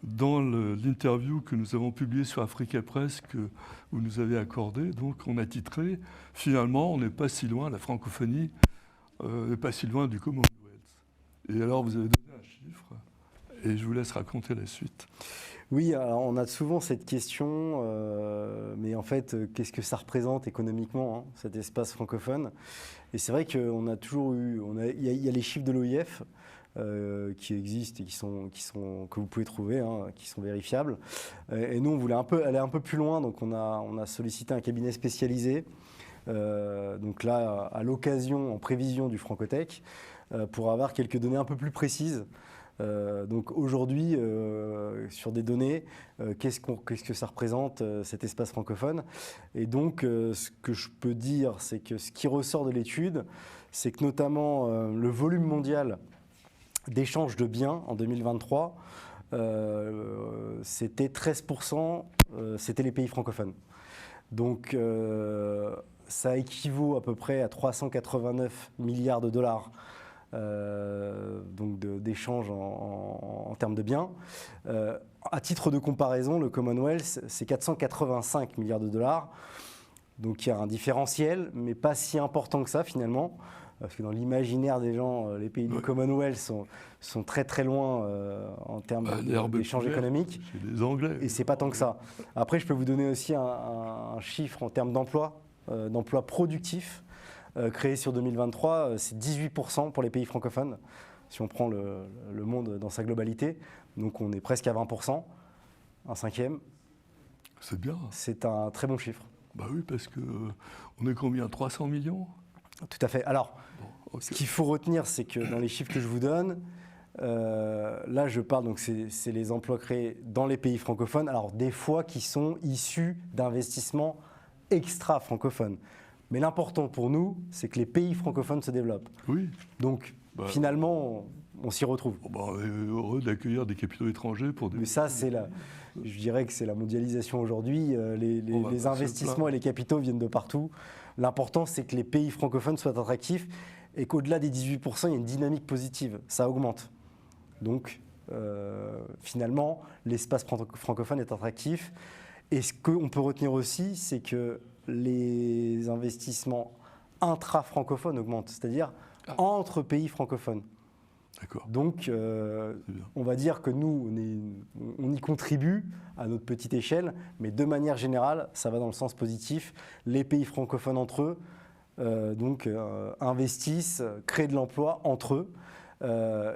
Dans l'interview que nous avons publiée sur Africa Press, que vous nous avez accordée, donc on a titré « Finalement, on n'est pas si loin, la francophonie n'est pas si loin du Commonwealth ». Et alors, vous avez donné un chiffre, et je vous laisse raconter la suite. Oui, alors on a souvent cette question, mais en fait, qu'est-ce que ça représente économiquement, hein, cet espace francophone? Et c'est vrai qu'on a toujours eu, il y a les chiffres de l'OIF qui existent et que vous pouvez trouver, hein, qui sont vérifiables. Et nous, on voulait aller un peu plus loin, donc on a sollicité un cabinet spécialisé, donc là, à l'occasion, en prévision du Francotech, pour avoir quelques données un peu plus précises. Donc aujourd'hui, sur des données, qu'est-ce que ça représente cet espace francophone? Et donc, ce que je peux dire, c'est que ce qui ressort de l'étude, c'est que notamment le volume mondial d'échanges de biens en 2023, c'était 13%, c'était les pays francophones. Donc ça équivaut à peu près à 389 milliards de dollars. Donc d'échanges en termes de biens. À titre de comparaison, le Commonwealth, c'est 485 milliards de dollars. Donc il y a un différentiel, mais pas si important que ça finalement, parce que dans l'imaginaire des gens, les pays du Commonwealth sont très très loin en termes d'échanges économiques. C'est les Anglais. Et c'est pas tant que ça. Après, je peux vous donner aussi un chiffre en termes d'emploi productifs. Créé sur 2023, c'est 18% pour les pays francophones, si on prend le monde dans sa globalité. Donc on est presque à 20%, un cinquième. C'est bien. C'est un très bon chiffre. Bah oui, parce qu'on est combien? 300 millions? Tout à fait. Alors, ce qu'il faut retenir, c'est que dans les chiffres que je vous donne, là je parle, donc c'est les emplois créés dans les pays francophones, alors des fois qui sont issus d'investissements extra-francophones. Mais l'important pour nous, c'est que les pays francophones se développent. Oui. Donc, finalement, on s'y retrouve. On est heureux d'accueillir des capitaux étrangers pour des... Mais ça, je dirais que c'est la mondialisation aujourd'hui. Les investissements et les capitaux viennent de partout. L'important, c'est que les pays francophones soient attractifs et qu'au-delà des 18%, il y a une dynamique positive. Ça augmente. Donc, finalement, l'espace francophone est attractif. Et ce qu'on peut retenir aussi, c'est que les investissements intra-francophones augmentent, c'est-à-dire entre pays francophones. D'accord. Donc, on va dire que nous, on y contribue à notre petite échelle, mais de manière générale, ça va dans le sens positif. Les pays francophones entre eux, investissent, créent de l'emploi entre eux.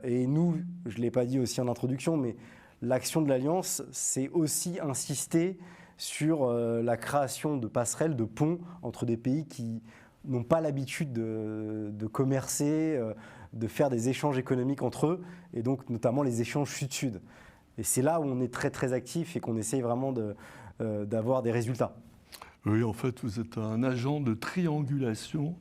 Et nous, je ne l'ai pas dit aussi en introduction, mais l'action de l'Alliance, c'est aussi insister sur la création de passerelles, de ponts entre des pays qui n'ont pas l'habitude de commercer, de faire des échanges économiques entre eux, et donc notamment les échanges sud-sud. Et c'est là où on est très très actif et qu'on essaye vraiment d'avoir des résultats. Oui, en fait, vous êtes un agent de triangulation.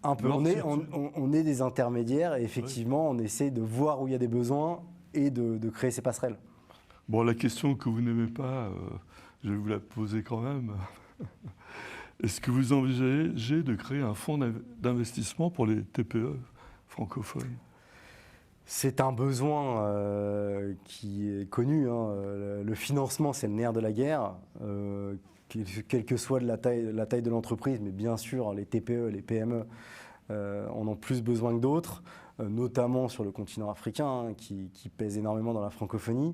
Un peu, on est des intermédiaires et effectivement, on essaie de voir où il y a des besoins et de créer ces passerelles. Bon, la question que vous n'aimez pas, je vais vous la poser quand même. Est-ce que vous envisagez de créer un fonds d'investissement pour les TPE francophones ? C'est un besoin qui est connu. Le financement, c'est le nerf de la guerre. Quelle que soit la taille de l'entreprise, mais bien sûr, les TPE, les PME en ont plus besoin que d'autres, notamment sur le continent africain, qui pèse énormément dans la francophonie.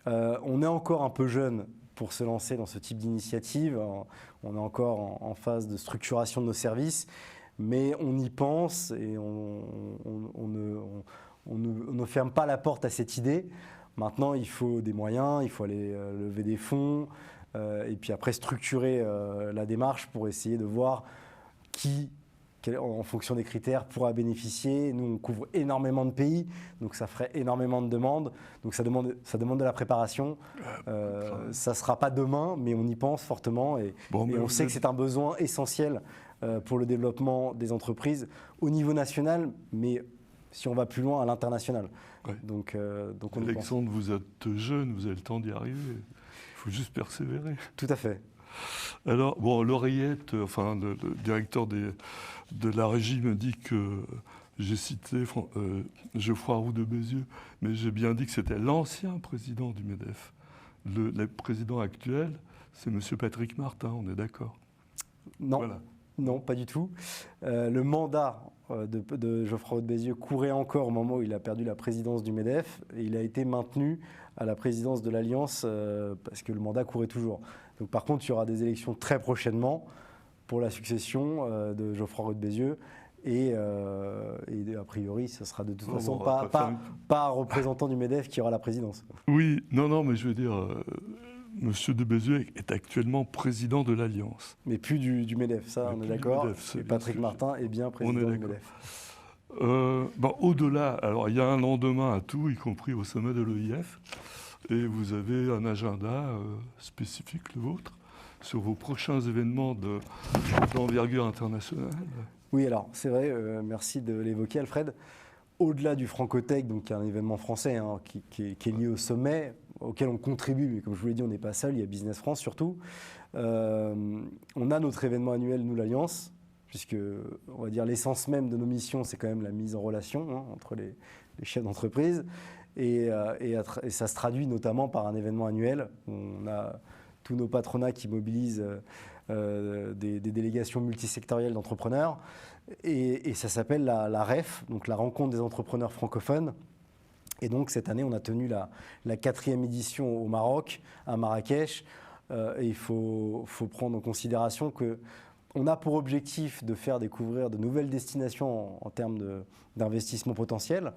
On est encore un peu jeune pour se lancer dans ce type d'initiative. On est encore en phase de structuration de nos services, mais on y pense et on ne ferme pas la porte à cette idée. Maintenant, il faut des moyens, il faut aller lever des fonds, et puis après structurer la démarche pour essayer de voir en fonction des critères, pourra bénéficier. Nous, on couvre énormément de pays, donc ça ferait énormément de demandes. Donc ça demande de la préparation. Ça ne sera pas demain, mais on y pense fortement. Et on sait que c'est un besoin essentiel pour le développement des entreprises au niveau national, mais si on va plus loin, à l'international. Ouais. Donc on y pense. Alexandre, vous êtes jeune, vous avez le temps d'y arriver. Il faut juste persévérer. Tout à fait. Alors, bon, l'oreillette, enfin, le directeur de la régie me dit que j'ai cité Geoffroy Roux de Bézieux, mais j'ai bien dit que c'était l'ancien président du MEDEF. Le président actuel, c'est M. Patrick Martin, on est d'accord? Non, voilà. Non, pas du tout. Le mandat de Geoffroy Roux de Bézieux courait encore au moment où il a perdu la présidence du MEDEF, et il a été maintenu à la présidence de l'Alliance parce que le mandat courait toujours. Donc, par contre, il y aura des élections très prochainement pour la succession de Geoffroy Roux de Bézieux. Et a priori, ce sera de toute façon pas un représentant du MEDEF qui aura la présidence. Oui, non, mais je veux dire, Monsieur de Bézieux est actuellement président de l'Alliance. Mais plus du MEDEF, ça, on est d'accord. Et Patrick Martin est bien président du MEDEF. Au-delà, alors il y a un lendemain à tout, y compris au sommet de l'EIF, et vous avez un agenda spécifique, le vôtre, sur vos prochains événements d'envergure internationale. Oui, alors c'est vrai, merci de l'évoquer, Alfred. Au-delà du Francotech, donc un événement français qui est lié au sommet, auquel on contribue, mais comme je vous l'ai dit, on n'est pas seul, il y a Business France surtout. On a notre événement annuel, nous l'Alliance, puisque on va dire l'essence même de nos missions, c'est quand même la mise en relation entre les chefs d'entreprise. Et ça se traduit notamment par un événement annuel. On a tous nos patronats qui mobilisent des délégations multisectorielles d'entrepreneurs. Et ça s'appelle la REF, donc la rencontre des entrepreneurs francophones. Et donc cette année, on a tenu la 4e édition au Maroc, à Marrakech. Et il faut prendre en considération qu'on a pour objectif de faire découvrir de nouvelles destinations en termes d'investissement potentiel.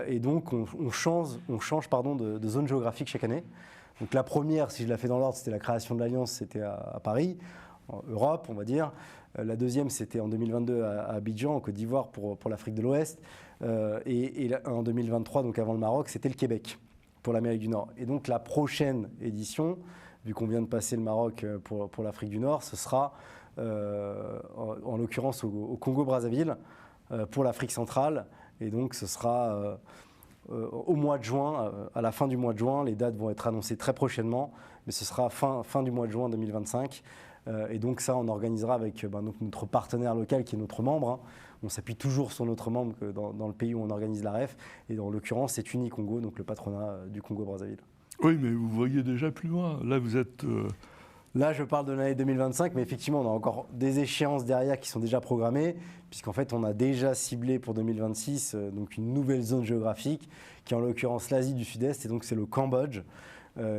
Et donc on change de zone géographique chaque année. Donc la première, si je la fais dans l'ordre, c'était la création de l'Alliance, c'était à Paris, en Europe, on va dire. La deuxième, c'était en 2022 à Abidjan, en Côte d'Ivoire, pour l'Afrique de l'Ouest. Et en 2023, donc avant le Maroc, c'était le Québec, pour l'Amérique du Nord. Et donc la prochaine édition, vu qu'on vient de passer le Maroc pour l'Afrique du Nord, ce sera en l'occurrence au Congo-Brazzaville, pour l'Afrique centrale. Et donc ce sera au mois de juin, à la fin du mois de juin. Les dates vont être annoncées très prochainement, mais ce sera fin du mois de juin 2025. Et donc ça, on organisera avec donc notre partenaire local qui est notre membre. On s'appuie toujours sur notre membre dans le pays où on organise la REF. Et dans l'occurrence, c'est Unicongo, donc le patronat du Congo-Brazzaville. Oui, mais vous voyez déjà plus loin. Là, vous êtes Là, je parle de l'année 2025, mais effectivement, on a encore des échéances derrière qui sont déjà programmées, puisqu'en fait, on a déjà ciblé pour 2026 donc une nouvelle zone géographique, qui est en l'occurrence l'Asie du Sud-Est, et donc c'est le Cambodge,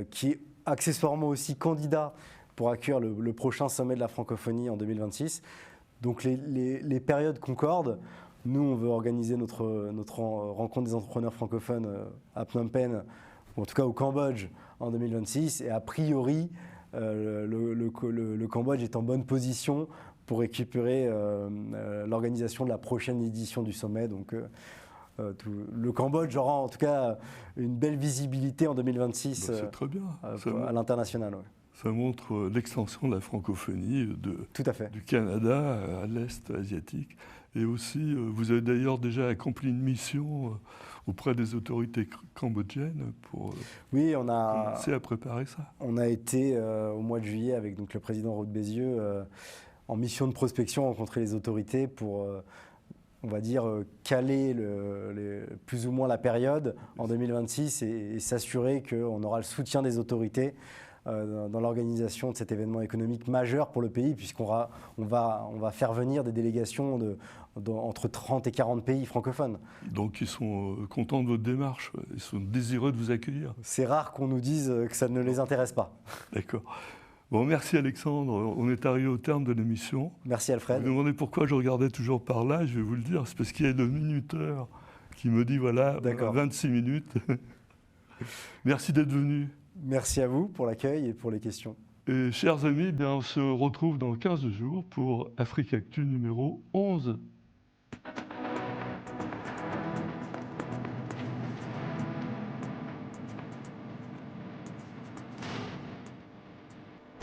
qui est accessoirement aussi candidat pour accueillir le prochain sommet de la francophonie en 2026. Donc les périodes concordent. Nous, on veut organiser notre rencontre des entrepreneurs francophones à Phnom Penh, ou en tout cas au Cambodge, en 2026, et a priori, le Cambodge est en bonne position pour récupérer l'organisation de la prochaine édition du sommet. Donc, le Cambodge aura en tout cas une belle visibilité en 2026 c'est très bien. à l'international. Ouais. Ça montre l'extension de la francophonie Tout à fait. du Canada à l'Est asiatique. Et aussi, vous avez d'ailleurs déjà accompli une mission auprès des autorités cambodgiennes pour oui, commencer à préparer ça. On a été au mois de juillet avec donc, le président Roch Bézieux en mission de prospection, rencontrer les autorités pour, on va dire, caler plus ou moins la période en 2026 et s'assurer qu'on aura le soutien des autorités dans l'organisation de cet événement économique majeur pour le pays, puisqu'on va faire venir des délégations entre 30 et 40 pays francophones. Donc ils sont contents de votre démarche, ils sont désireux de vous accueillir. C'est rare qu'on nous dise que ça ne les intéresse pas. D'accord. Bon, merci Alexandre, on est arrivé au terme de l'émission. Merci Alfred. Vous me demandez pourquoi je regardais toujours par là, je vais vous le dire, c'est parce qu'il y a le minuteur qui me dit voilà, 26 minutes. Merci d'être venu. Merci à vous pour l'accueil et pour les questions. Et chers amis, bien, on se retrouve dans 15 jours pour Afrique Actu numéro 11.